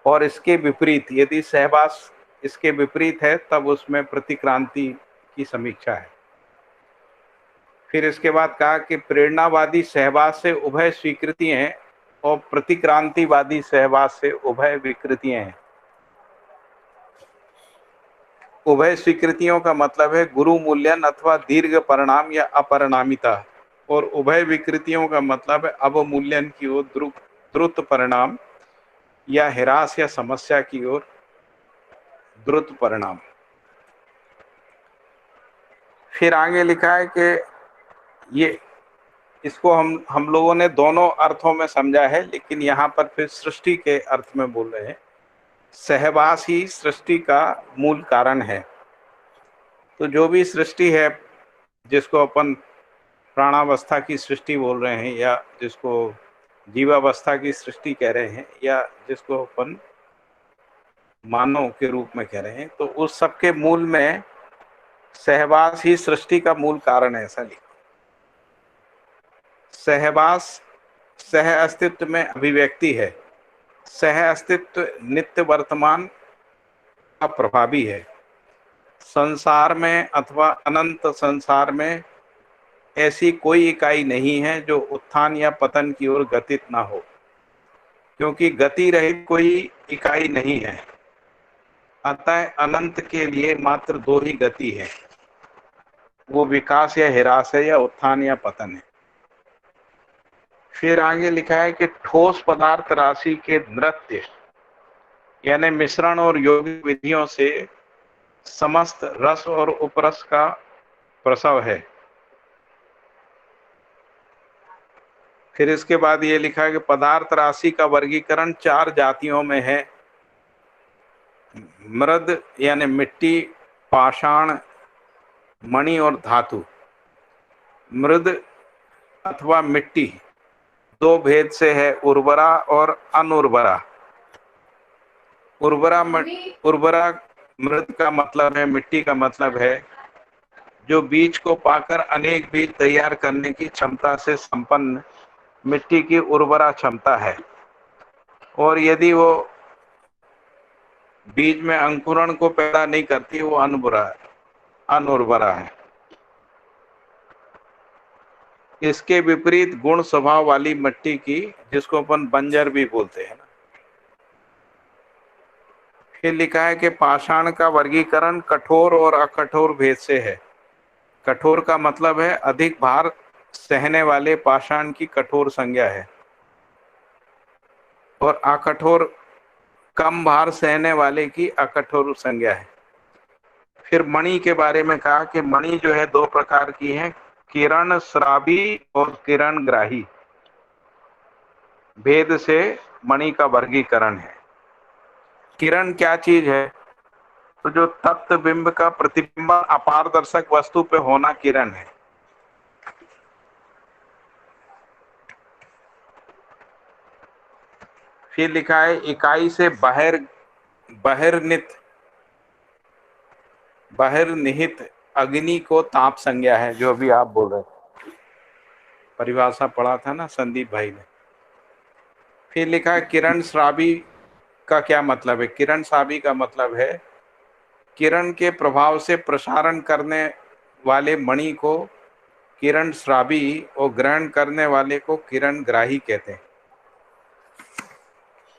और इसके विपरीत, यदि सहवास इसके विपरीत है तब उसमें प्रतिक्रांति की समीक्षा है। फिर इसके बाद कहा कि प्रेरणावादी सहवास से उभय स्वीकृतियां हैं और प्रतिक्रांतिवादी सहवास से उभय विकृतियां हैं। उभय स्वीकृतियों का मतलब है गुरु मूल्यन अथवा दीर्घ परिणाम या अपरिणामिता, और उभय विकृतियों का मतलब है अवमूल्यन की ओर द्रुत परिणाम या हिरास या समस्या की ओर द्रुत परिणाम। फिर आगे लिखा है कि ये इसको हम लोगों ने दोनों अर्थों में समझा है, लेकिन यहाँ पर फिर सृष्टि के अर्थ में बोल रहे हैं। सहवास ही सृष्टि का मूल कारण है। तो जो भी सृष्टि है, जिसको अपन प्राणावस्था की सृष्टि बोल रहे हैं, या जिसको जीवावस्था की सृष्टि कह रहे हैं, या जिसको अपन मानव के रूप में कह रहे हैं, तो उस सब के मूल में सहवास ही सृष्टि का मूल कारण है, ऐसा लिखा। सहवास सह अस्तित्व में अभिव्यक्ति है, सह अस्तित्व नित्य वर्तमान का प्रभावी है। संसार में अथवा अनंत संसार में ऐसी कोई इकाई नहीं है जो उत्थान या पतन की ओर गतित ना हो, क्योंकि गति रहित कोई इकाई नहीं है। अतः अनंत के लिए मात्र दो ही गति है, वो विकास या ह्रास है या उत्थान या पतन है। फिर आगे लिखा है कि ठोस पदार्थ राशि के नृत्य यानी मिश्रण और योगिक विधियों से समस्त रस और उपरस का प्रसव है। फिर इसके बाद ये लिखा है कि पदार्थ राशि का वर्गीकरण 4 जातियों में है। मृद यानी मिट्टी, पाषाण, मणि और धातु। मृद अथवा मिट्टी दो भेद से है, उर्वरा और अनुर्वरा। उर्वरा मृद का मतलब है, मिट्टी का मतलब है जो बीज को पाकर अनेक बीज तैयार करने की क्षमता से संपन्न मिट्टी की उर्वरा क्षमता है। और यदि वो बीज में अंकुरण को पैदा नहीं करती, वो अनुर्वरा है। इसके विपरीत गुण स्वभाव वाली मिट्टी की, जिसको अपन बंजर भी बोलते हैं ना। फिर लिखा है कि पाषाण का वर्गीकरण कठोर और अकठोर भेद से है। कठोर का मतलब है अधिक भार सहने वाले पाषाण की कठोर संज्ञा है, और अकठोर कम भार सहने वाले की अकठोर संज्ञा है। फिर मणि के बारे में कहा कि मणि जो है 2 प्रकार की है, किरण श्रावी और किरण ग्राही। भेद से मणि का वर्गीकरण है। किरण क्या चीज है? तो जो तप्त बिंब का प्रतिबिंब अपारदर्शक वस्तु पे होना किरण है। फिर लिखा है इकाई से बहिर्निहित अग्नि को ताप संज्ञा है, जो भी आप बोल रहे थे, परिभाषा पढ़ा था ना संदीप भाई ने। फिर लिखा है किरण श्रावी का क्या मतलब है? किरण श्रावी का मतलब है किरण के प्रभाव से प्रसारण करने वाले मणि को किरण श्रावी और ग्रहण करने वाले को किरण ग्राही कहते हैं।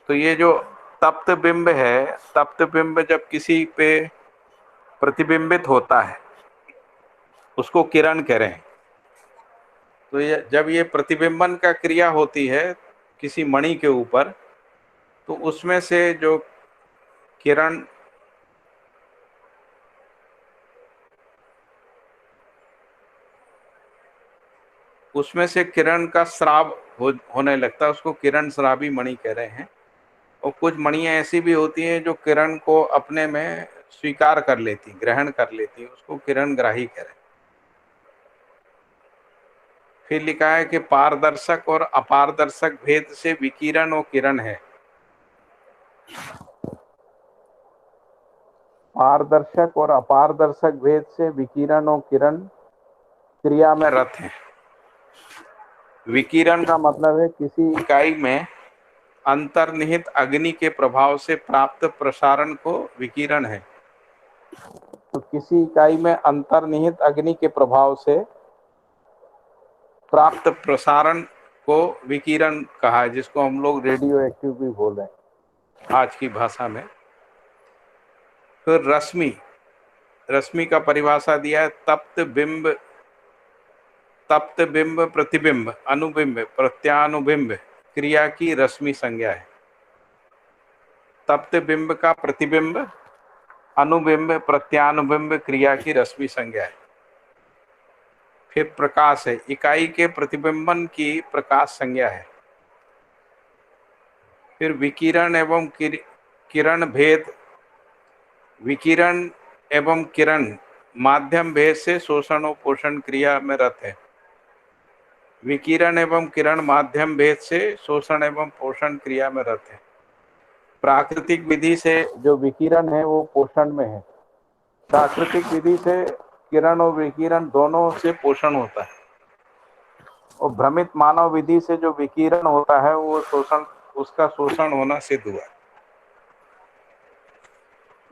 तो ये जो तप्त बिंब है, तप्त बिंब जब किसी पे प्रतिबिंबित होता है उसको किरण कह रहे हैं। तो ये जब ये प्रतिबिंबन का क्रिया होती है किसी मणि के ऊपर, तो उसमें से जो किरण उसमें से किरण का स्राव होने लगता है, उसको किरण श्रावी मणि कह रहे हैं। और कुछ मणियाँ ऐसी भी होती हैं जो किरण को अपने में स्वीकार कर लेती, ग्रहण कर लेती, उसको किरण ग्राही कह रहे हैं। फिर लिखा है कि पारदर्शक और अपारदर्शक भेद से विकिरण और किरण है। पारदर्शक और अपारदर्शक भेद से विकिरण और किरण क्रिया में रत है। विकिरण का मतलब है किसी इकाई में अंतर्निहित अग्नि के प्रभाव से प्राप्त प्रसारण को विकिरण है। तो किसी इकाई में अंतर्निहित अग्नि के प्रभाव से प्राप्त प्रसारण को विकिरण कहा है, जिसको हम लोग रेडियो एक्टिव भी बोल रहे हैं आज की भाषा में। फिर रश्मि का परिभाषा दिया है, तप्त बिंब प्रतिबिंब अनुबिंब प्रत्यानुबिंब क्रिया की रश्मि संज्ञा है। तप्त बिंब का प्रतिबिंब अनुबिंब प्रत्यानुबिंब क्रिया की रश्मि संज्ञा है। फिर प्रकाश है, इकाई के प्रतिबिंबन की प्रकाश संज्ञा है। फिर विकिरण एवं किरण भेद, विकिरण एवं किरण माध्यम भेद से शोषण और पोषण क्रिया में रत है। विकिरण एवं किरण माध्यम भेद से शोषण एवं पोषण क्रिया में रत है। प्राकृतिक विधि से जो विकिरण है वो पोषण में है। प्राकृतिक विधि से किरण और विकिरण दोनों से पोषण होता है, और भ्रमित मानव विधि से जो विकिरण होता है वो उसका शोषण होना सिद्ध हुआ है।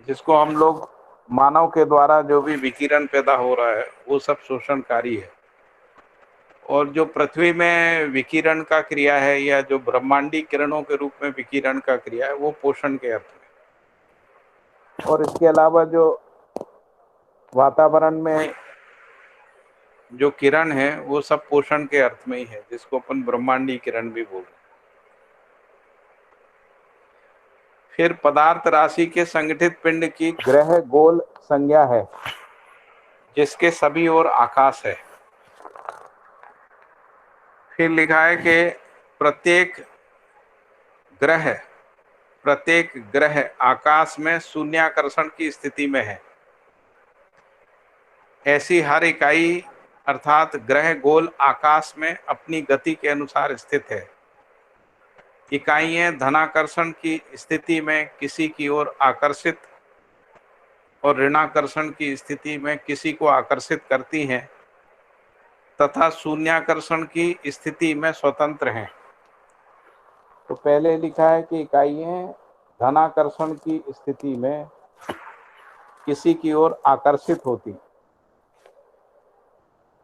जिसको हम लोग मानव के द्वारा जो भी विकिरण पैदा हो रहा है वो सब शोषणकारी है, और जो पृथ्वी में विकिरण का क्रिया है या जो ब्रह्मांडी किरणों के रूप में विकिरण का क्रिया है वो पोषण के अर्थ में। और इसके अलावा जो वातावरण में जो किरण है वो सब पोषण के अर्थ में ही है, जिसको अपन ब्रह्मांडी किरण भी बोलते हैं। फिर पदार्थ राशि के संगठित पिंड की ग्रह गोल संज्ञा है, जिसके सभी ओर आकाश है। फिर लिखा है कि प्रत्येक ग्रह आकाश में शून्याकर्षण की स्थिति में है। ऐसी हर इकाई अर्थात ग्रह गोल आकाश में अपनी गति के अनुसार स्थित है। इकाइयां धनाकर्षण की स्थिति में किसी की ओर आकर्षित और ऋणाकर्षण की स्थिति में किसी को आकर्षित करती हैं तथा शून्याकर्षण की स्थिति में स्वतंत्र हैं। तो पहले लिखा है कि इकाइयां धनाकर्षण की स्थिति में किसी की ओर आकर्षित होती।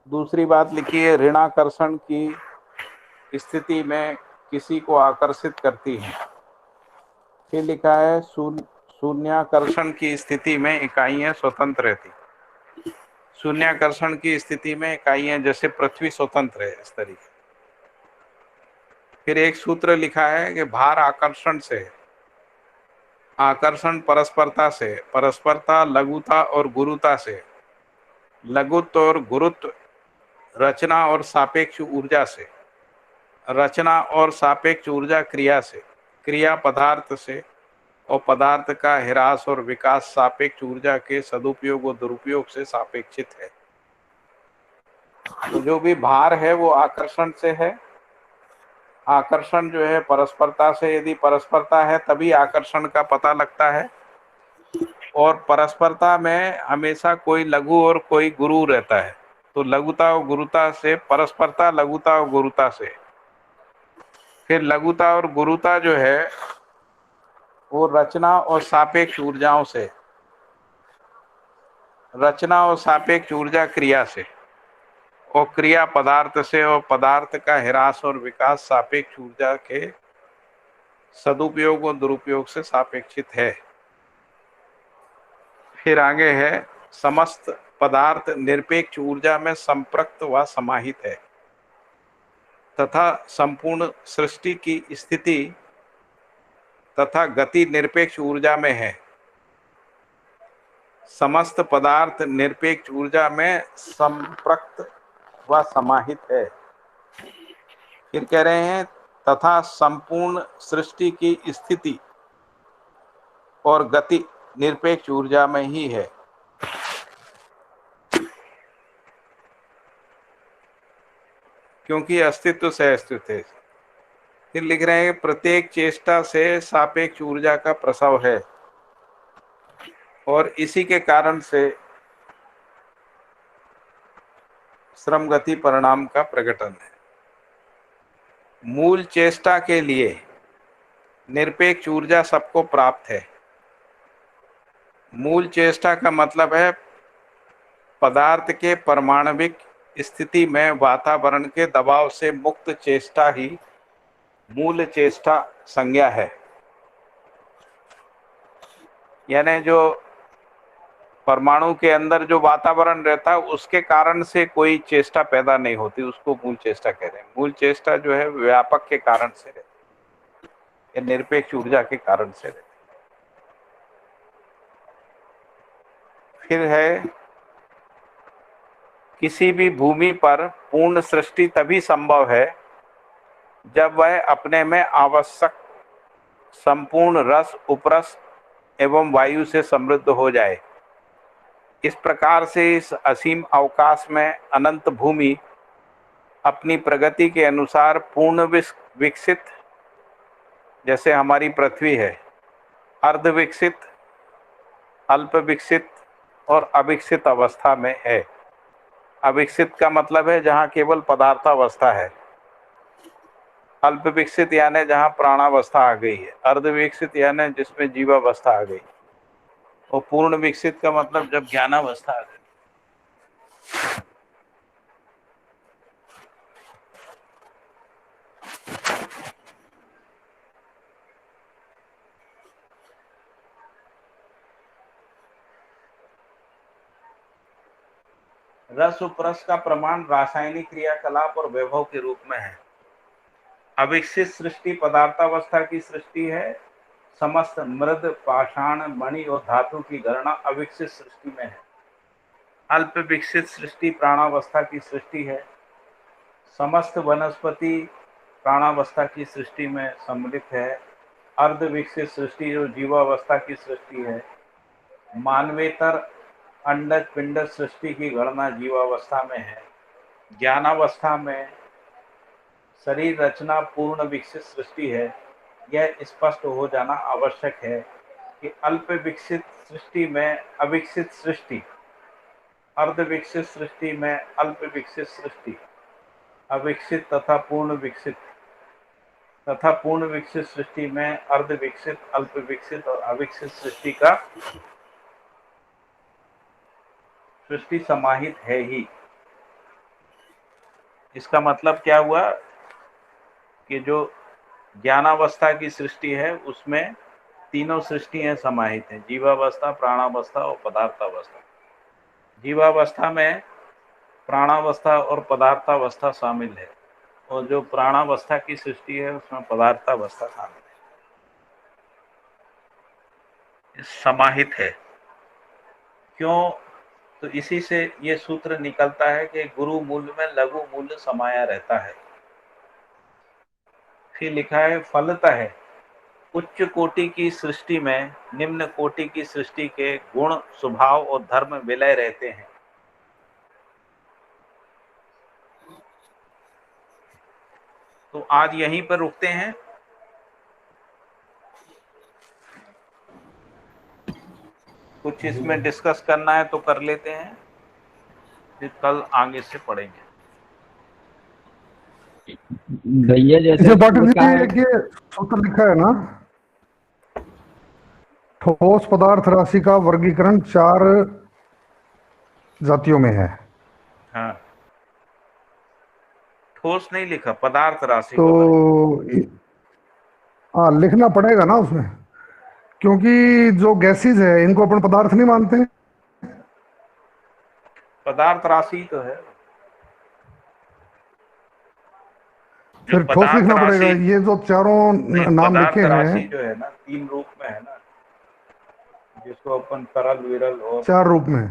दूसरी बात लिखी है ऋणाकर्षण की स्थिति में किसी को आकर्षित करती है। फिर लिखा है शून्याकर्षण की स्थिति में इकाइयां स्वतंत्र रहती। शून्याकर्षण की स्थिति में इकाइयां जैसे पृथ्वी स्वतंत्र है, इस तरीके। फिर एक सूत्र लिखा है कि भार आकर्षण से, आकर्षण परस्परता से, परस्परता लघुता और गुरुता से, लघुत्व और गुरुत्व रचना और सापेक्ष ऊर्जा से, रचना और सापेक्ष ऊर्जा क्रिया से, क्रिया पदार्थ से, और पदार्थ का ह्रास और विकास सापेक्ष ऊर्जा के सदुपयोग और दुरुपयोग से सापेक्षित है। तो जो भी भार है वो आकर्षण से है। आकर्षण जो है परस्परता से, यदि परस्परता है तभी आकर्षण का पता लगता है, और परस्परता में हमेशा कोई लघु और कोई गुरु रहता है। तो लघुता और गुरुता से, परस्परता लघुता और गुरुता से, फिर लघुता और गुरुता जो है वो रचना और सापेक्ष ऊर्जाओं से, रचना और सापेक्ष ऊर्जा क्रिया से, और क्रिया पदार्थ से, और पदार्थ का ह्रास और विकास सापेक्ष ऊर्जा के सदुपयोग और दुरुपयोग से सापेक्षित है। फिर आगे है समस्त पदार्थ निरपेक्ष ऊर्जा में संपृक्त व समाहित है तथा संपूर्ण सृष्टि की स्थिति तथा गति निरपेक्ष ऊर्जा में है। समस्त पदार्थ निरपेक्ष ऊर्जा में संपृक्त व समाहित है। फिर कह रहे हैं तथा संपूर्ण सृष्टि की स्थिति और गति निरपेक्ष ऊर्जा में ही है। क्योंकि अस्तित्व से अस्तित्व है। फिर लिख रहे हैं प्रत्येक चेष्टा से सापेक्ष ऊर्जा का प्रसव है, और इसी के कारण से श्रम गति परिणाम का प्रकटन है। मूल चेष्टा के लिए निरपेक्ष ऊर्जा सबको प्राप्त है। मूल चेष्टा का मतलब है पदार्थ के परमाणविक स्थिति में वातावरण के दबाव से मुक्त चेष्टा ही मूल चेष्टा संज्ञा है। यानी जो परमाणु के अंदर जो वातावरण रहता है उसके कारण से कोई चेष्टा पैदा नहीं होती, उसको मूल चेष्टा कह रहे हैं। मूल चेष्टा जो है व्यापक के कारण से रहती है, निरपेक्ष ऊर्जा के कारण से रहती। फिर है किसी भी भूमि पर पूर्ण सृष्टि तभी संभव है जब वह अपने में आवश्यक संपूर्ण रस, उपरस एवं वायु से समृद्ध हो जाए। इस प्रकार से इस असीम अवकाश में अनंत भूमि अपनी प्रगति के अनुसार पूर्ण विकसित, जैसे हमारी पृथ्वी है, अर्ध विकसित, अल्प विकसित और अविकसित अवस्था में है। अविकसित का मतलब है जहाँ केवल पदार्थावस्था है। अल्प विकसित यानी जहाँ प्राणावस्था आ गई है। अर्ध विकसित यानी जिसमें जीवावस्था आ गई। और पूर्ण विकसित का मतलब जब ज्ञानावस्था आ गई। रस उपरस का प्रमाण रासायनिक क्रियाकलाप और वैभव के रूप में है। अविकसित सृष्टि पदार्थावस्था की सृष्टि है। समस्त मृद, पाषाण, मणि और धातु की गणना अविकसित सृष्टि में है। अल्प विकसित सृष्टि प्राणावस्था की सृष्टि है। समस्त वनस्पति प्राणावस्था की सृष्टि में सम्मिलित है। अर्ध विकसित सृष्टि जो जीवावस्था की सृष्टि है। मानवेतर अंडज पिंडज सृष्टि की गणना जीवावस्था में है। ज्ञानावस्था में शरीर रचना पूर्ण विकसित सृष्टि है। यह स्पष्ट हो जाना आवश्यक है कि अल्प विकसित सृष्टि में अविकसित सृष्टि, अर्ध विकसित सृष्टि में अल्प विकसित सृष्टि, अविकसित तथा पूर्ण विकसित सृष्टि में अर्ध विकसित, अल्प विकसित और अविकसित सृष्टि का सृष्टि समाहित है ही। इसका मतलब क्या हुआ कि जो ज्ञानावस्था की सृष्टि है उसमें तीनों सृष्टियां समाहित हैं, जीवावस्था, प्राणावस्था और पदार्थावस्था। जीवावस्था में प्राणावस्था और पदार्थावस्था शामिल है और जो प्राणावस्था की सृष्टि है उसमें पदार्थावस्था शामिल है, समाहित है। क्यों? तो इसी से ये सूत्र निकलता है कि गुरु मूल्य में लघु मूल्य समाया रहता है। फिर लिखा है फलतः उच्च कोटि की सृष्टि में निम्न कोटि की सृष्टि के गुण, स्वभाव और धर्म विलय रहते हैं। तो आज यहीं पर रुकते हैं। कुछ इसमें डिस्कस करना है तो कर लेते हैं, फिर कल आगे से पढ़ेंगे। भैया जैसे इसे पाठक लिखा जी है एक ये सूत्र लिखा है ना, ठोस पदार्थ राशि का वर्गीकरण 4 जातियों में है। हाँ, ठोस नहीं लिखा, पदार्थ राशि तो का हाँ लिखना पड़ेगा ना उसमें, क्योंकि जो गैसेज है इनको अपन पदार्थ नहीं मानते। पदार्थ राशि तो है। जो फिर ठोस पदार्थ लिखना पड़ेगा। राशि, ये जो चारों नहीं, नाम पदार्थ लिखे हैं राशि जो है ना 3 रूप में है ना, जिसको अपन तरल, विरल और 4 रूप में।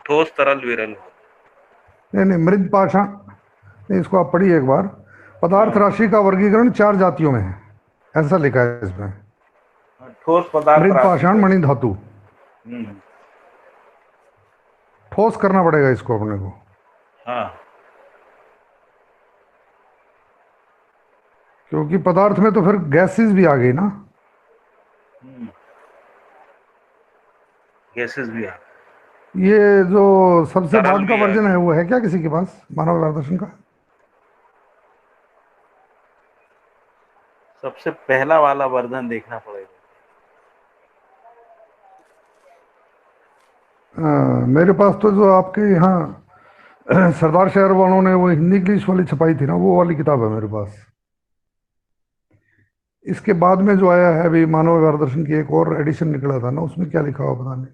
ठोस, तरल, विरल। नहीं नहीं, मृद पाषाण नहीं, इसको आप पढ़िए एक बार। पदार्थ राशि का वर्गीकरण 4 जातियों में है, ऐसा लिखा है इसमें। ठोस पदार्थ मृद राशि पाषाण जो है। मणि धातु। ठोस करना पड़ेगा इसको अपने को। हाँ, क्योंकि पदार्थ में तो फिर गैसेस भी आ गई ना। गैसेस भी आ, ये जो सबसे तरल बाद का भी आ वर्जन गई। है वो है क्या किसी के पास, मानव दर्शन का? सबसे पहला वाला वर्जन देखना पड़ेगा। मेरे पास तो जो आपके यहाँ सरदार शहर वालों ने वो हिंदी इंग्लिश वाली छपाई थी ना, वो वाली किताब है मेरे पास। इसके बाद में जो आया है अभी मानव व्यवहार दर्शन की एक और एडिशन निकला था ना, उसमें क्या लिखा हुआ पता नहीं।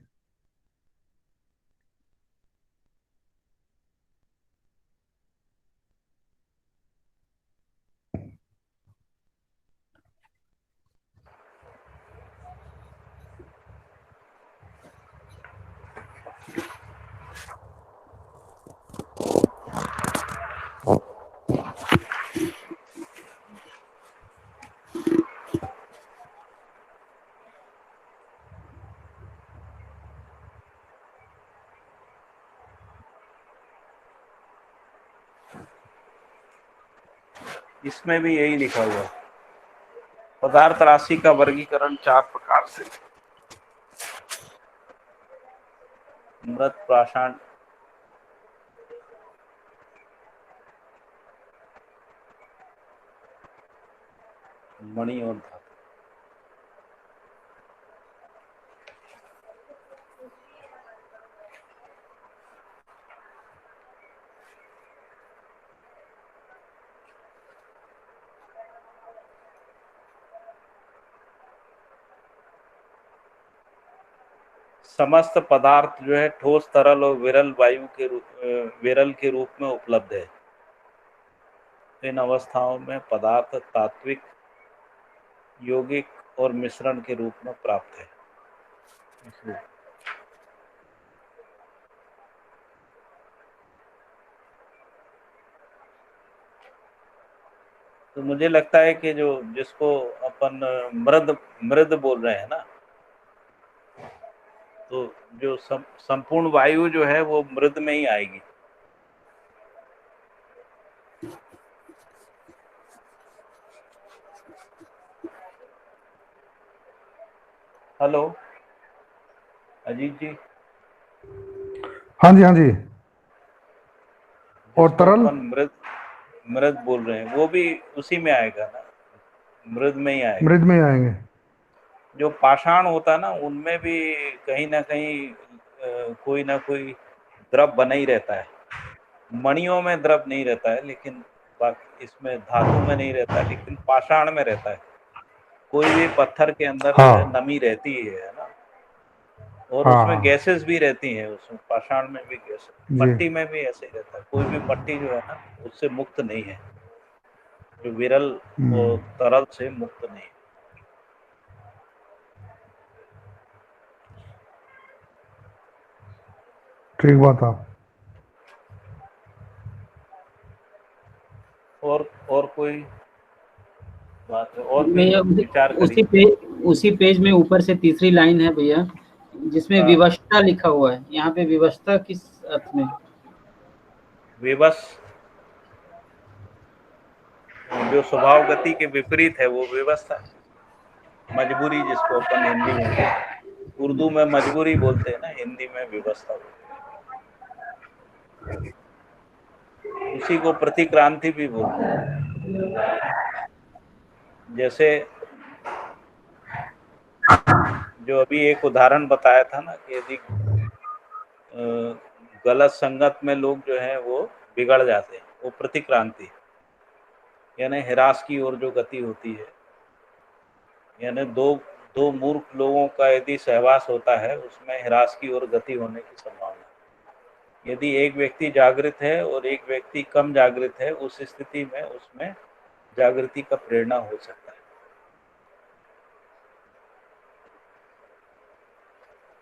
इसमें भी यही लिखा हुआ है। पदार्थ राशि का वर्गीकरण 4 प्रकार से: मृत, पाषाण, मणि और धातु। समस्त पदार्थ जो है ठोस, तरल और विरल विरल के रूप में उपलब्ध है। इन अवस्थाओं में पदार्थ तात्विक, यौगिक और मिश्रण के रूप में प्राप्त है। तो मुझे लगता है कि जिसको अपन मृद बोल रहे हैं ना, तो जो संपूर्ण वायु जो है वो मृद में ही आएगी। हेलो अजीत जी। हाँ जी, हाँ जी। और तरल? मृद बोल रहे हैं, वो भी उसी में आएगा ना, मृद में ही आएगा। मृद में आएंगे। जो पाषाण होता है ना, उनमें भी कहीं ना कहीं कोई ना कोई द्रव बना ही रहता है। मणियों में द्रव नहीं रहता है, लेकिन बाकी इसमें धातु में नहीं रहता है, लेकिन पाषाण में रहता है। कोई भी पत्थर के अंदर जो है नमी रहती है ना, और उसमें गैसेस भी रहती हैं। उसमें पाषाण में भी गैस, पट्टी में भी ऐसे ही रहता है। कोई भी पट्टी जो है ना, उससे मुक्त नहीं है, जो विरल और तरल से मुक्त नहीं है। ठीक बात आप। और कोई बात है? और भी विचार उसी पेज में ऊपर से तीसरी लाइन है भैया, जिसमें विवशता लिखा हुआ है। यहाँ पे विवशता किस अर्थ में? विवश जो स्वभाव गति के विपरीत है वो विवशता, मजबूरी, जिसको अपन हिंदी में, उर्दू में मजबूरी बोलते हैं ना, हिंदी में विवशता बोलते हैं। उसी को प्रतिक्रांति भी बोलते हैं। जैसे जो अभी एक उदाहरण बताया था ना, कि यदि गलत संगत में लोग जो है वो बिगड़ जाते हैं, वो प्रतिक्रांति, यानी हिरास की ओर जो गति होती है। यानी दो मूर्ख लोगों का यदि सहवास होता है, उसमें हिरास की ओर गति होने की संभावना है। यदि एक व्यक्ति जागृत है और एक व्यक्ति कम जागृत है, उस स्थिति में उसमें जागृति का प्रेरणा हो सकता है।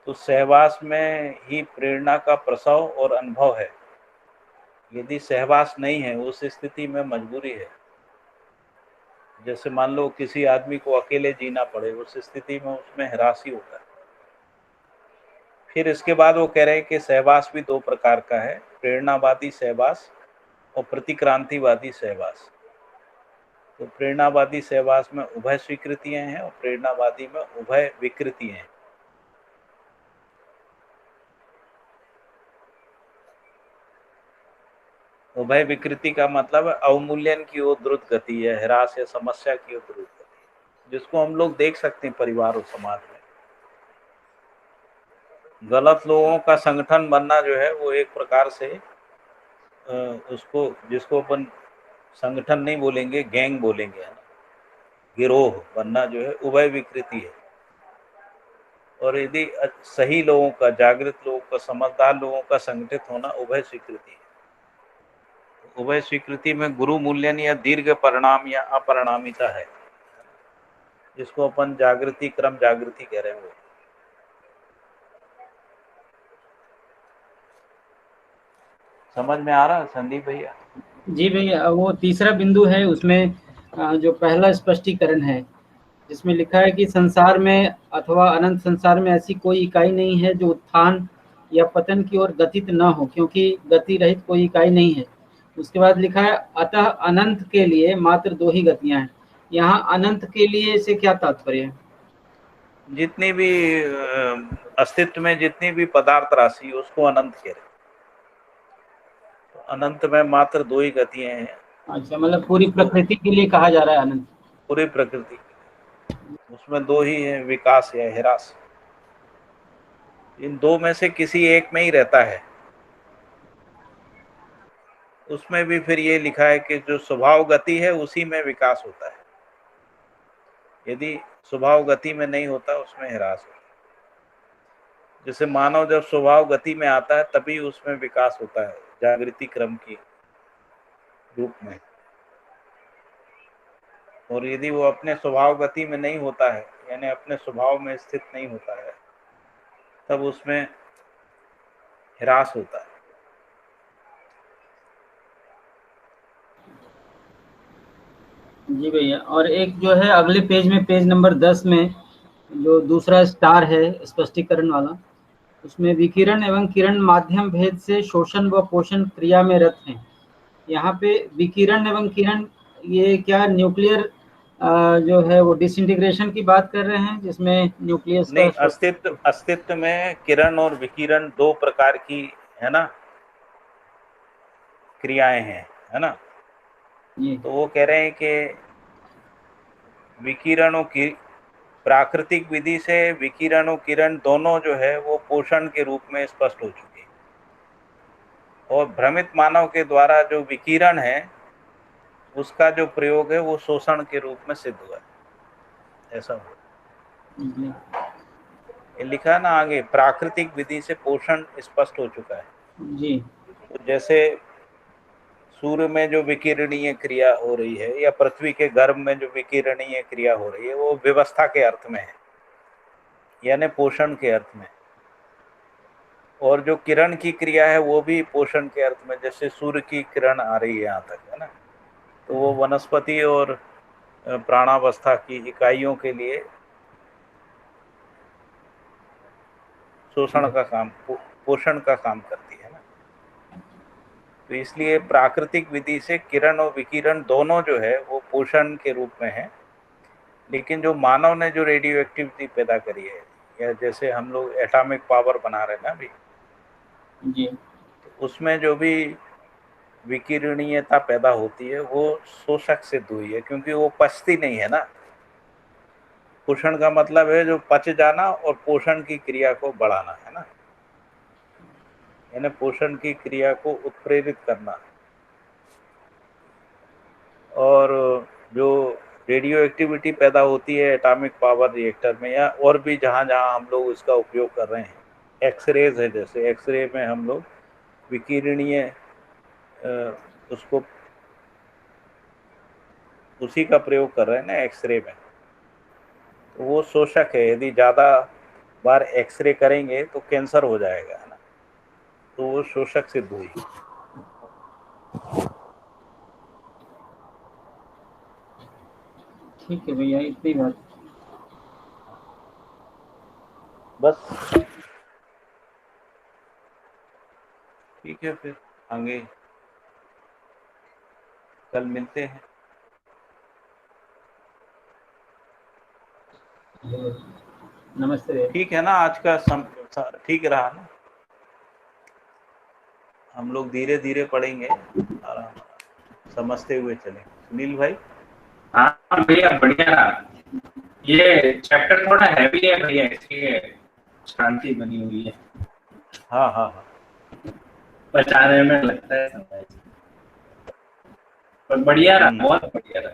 तो सहवास में ही प्रेरणा का प्रसव और अनुभव है। यदि सहवास नहीं है, उस स्थिति में मजबूरी है। जैसे मान लो किसी आदमी को अकेले जीना पड़े, उस स्थिति में उसमें हिरास ही होता है। फिर इसके बाद वो कह रहे हैं कि सहवास भी 2 प्रकार का है, प्रेरणावादी सहवास और प्रतिक्रांतिवादी सहवास। तो प्रेरणावादी सहवास में उभय स्वीकृतियां हैं और प्रेरणावादी में उभय विकृतियां हैं। उभय विकृति का मतलब अवमूल्यन की ओर द्रुत गति है, ह्रास या समस्या की ओर द्रुत गति, जिसको हम लोग देख सकते हैं परिवार और समाज में। गलत लोगों का संगठन बनना जो है वो एक प्रकार से उसको, जिसको अपन संगठन नहीं बोलेंगे, गैंग बोलेंगे, है ना, गिरोह बनना जो है उभय विकृति है। और यदि सही लोगों का, जागृत लोगों का, समझदार लोगों का संगठित होना उभय स्वीकृति है। उभय स्वीकृति में गुरु मूल्यन या दीर्घ परिणाम या अपरिणामिता है, जिसको अपन जागृति क्रम जागृति कह रहे हैं। समझ में आ रहा है संदीप भैया? जी भैया, वो तीसरा बिंदु है, उसमें जो पहला स्पष्टीकरण है, जिसमें लिखा है कि संसार में अथवा अनंत संसार में ऐसी कोई इकाई नहीं है जो उत्थान या पतन की ओर गतित न हो, क्योंकि गति रहित कोई इकाई नहीं है। उसके बाद लिखा है, अतः अनंत के लिए मात्र 2 ही गतियां हैं। यहाँ अनंत के लिए से क्या तात्पर्य है? जितनी भी अस्तित्व में जितनी भी पदार्थ राशि उसको अनंत कह रहे हैं। तो अनंत में मात्र 2 ही गतियां हैं। अच्छा, मतलब पूरी प्रकृति के लिए कहा जा रहा है अनंत? पूरी प्रकृति उसमें 2 ही है, विकास या ह्रास। इन 2 में से किसी एक में ही रहता है। उसमें भी फिर ये लिखा है कि जो स्वभाव गति है उसी में विकास होता है। यदि स्वभाव गति में नहीं होता उसमें ह्रास होता है। जैसे मानव जब स्वभाव गति में आता है तभी उसमें विकास होता है जागृति क्रम की रूप में। और यदि वो अपने स्वभाव गति में नहीं होता है, यानी अपने स्वभाव में स्थित नहीं होता है, तब उसमें ह्रास होता है। जी भैया, और एक जो है अगले पेज में, पेज नंबर 10 में जो दूसरा स्टार है स्पष्टीकरण वाला, उसमें विकिरण एवं किरण माध्यम भेद से शोषण व पोषण क्रिया में रत हैं। यहाँ पे विकिरण एवं किरण, ये क्या न्यूक्लियर जो है वो डिसइंटीग्रेशन की बात कर रहे हैं, जिसमें न्यूक्लियस नहीं, अस्तित्व में किरण और विकिरण 2 प्रकार की है ना क्रियाएं हैं, है ना। तो वो कह रहे हैं कि विकिरणों की प्राकृतिक विधि से विकिरण और किरण दोनों जो है वो पोषण के रूप में स्पष्ट हो चुके हैं, और भ्रमित मानव के द्वारा जो विकिरण है उसका जो प्रयोग है वो शोषण के रूप में सिद्ध हुआ है। ऐसा हुआ, ये लिखा है ना आगे, प्राकृतिक विधि से पोषण स्पष्ट हो चुका है जी। तो जैसे सूर्य में जो विकिरणीय क्रिया हो रही है या पृथ्वी के गर्भ में जो विकिरणीय क्रिया हो रही है वो व्यवस्था के अर्थ में है, यानी पोषण के अर्थ में। और जो किरण की क्रिया है वो भी पोषण के अर्थ में, जैसे सूर्य की किरण आ रही है यहाँ तक, है ना, तो वो वनस्पति और प्राणावस्था की इकाइयों के लिए शोषण का काम, पोषण का काम करती है ना। तो इसलिए प्राकृतिक विधि से किरण और विकिरण दोनों जो है वो पोषण के रूप में है। लेकिन जो मानव ने जो रेडियो एक्टिविटी पैदा करी है, या जैसे हम लोग एटॉमिक पावर बना रहे हैं ना अभी जी, तो उसमें जो भी विकिरणीयता पैदा होती है वो शोषक सिद्ध हुई है, क्योंकि वो पचती नहीं है ना। पोषण का मतलब है जो पच जाना और पोषण की क्रिया को बढ़ाना, है ना, यानी पोषण की क्रिया को उत्प्रेरित करना। और जो रेडियो एक्टिविटी पैदा होती है एटॉमिक पावर रिएक्टर में या और भी जहाँ जहाँ हम लोग इसका उपयोग कर रहे हैं, एक्सरेज है, जैसे एक्सरे में हम लोग विकिरणीय उसको उसी का प्रयोग कर रहे हैं ना एक्सरे में, तो वो शोषक है। यदि ज़्यादा बार एक्सरे करेंगे तो कैंसर हो जाएगा, है ना, तो वो शोषक सिद्ध हुई। ठीक है भैया, इतनी बात। बस ठीक है, फिर आगे कल मिलते हैं। नमस्ते भैया। ठीक है ना, आज का ठीक रहा ना, हम लोग धीरे धीरे पढ़ेंगे, आराम समझते हुए चलेंगे। सुनील भाई। हाँ भैया, बढ़िया। ये चैप्टर थोड़ा हैवी है भैया, इसलिए शांति बनी हुई है। हाँ हाँ हाँ, बचाने में लगता है समय, पर बढ़िया रहा, बहुत बढ़िया रहा।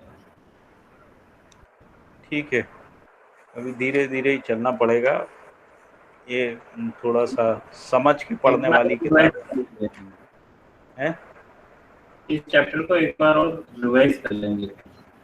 ठीक है, अभी धीरे धीरे ही चलना पड़ेगा। ये थोड़ा सा समझ के पढ़ने वाली किताब है। इस चैप्टर को एक बार और रिवाइज कर लेंगे।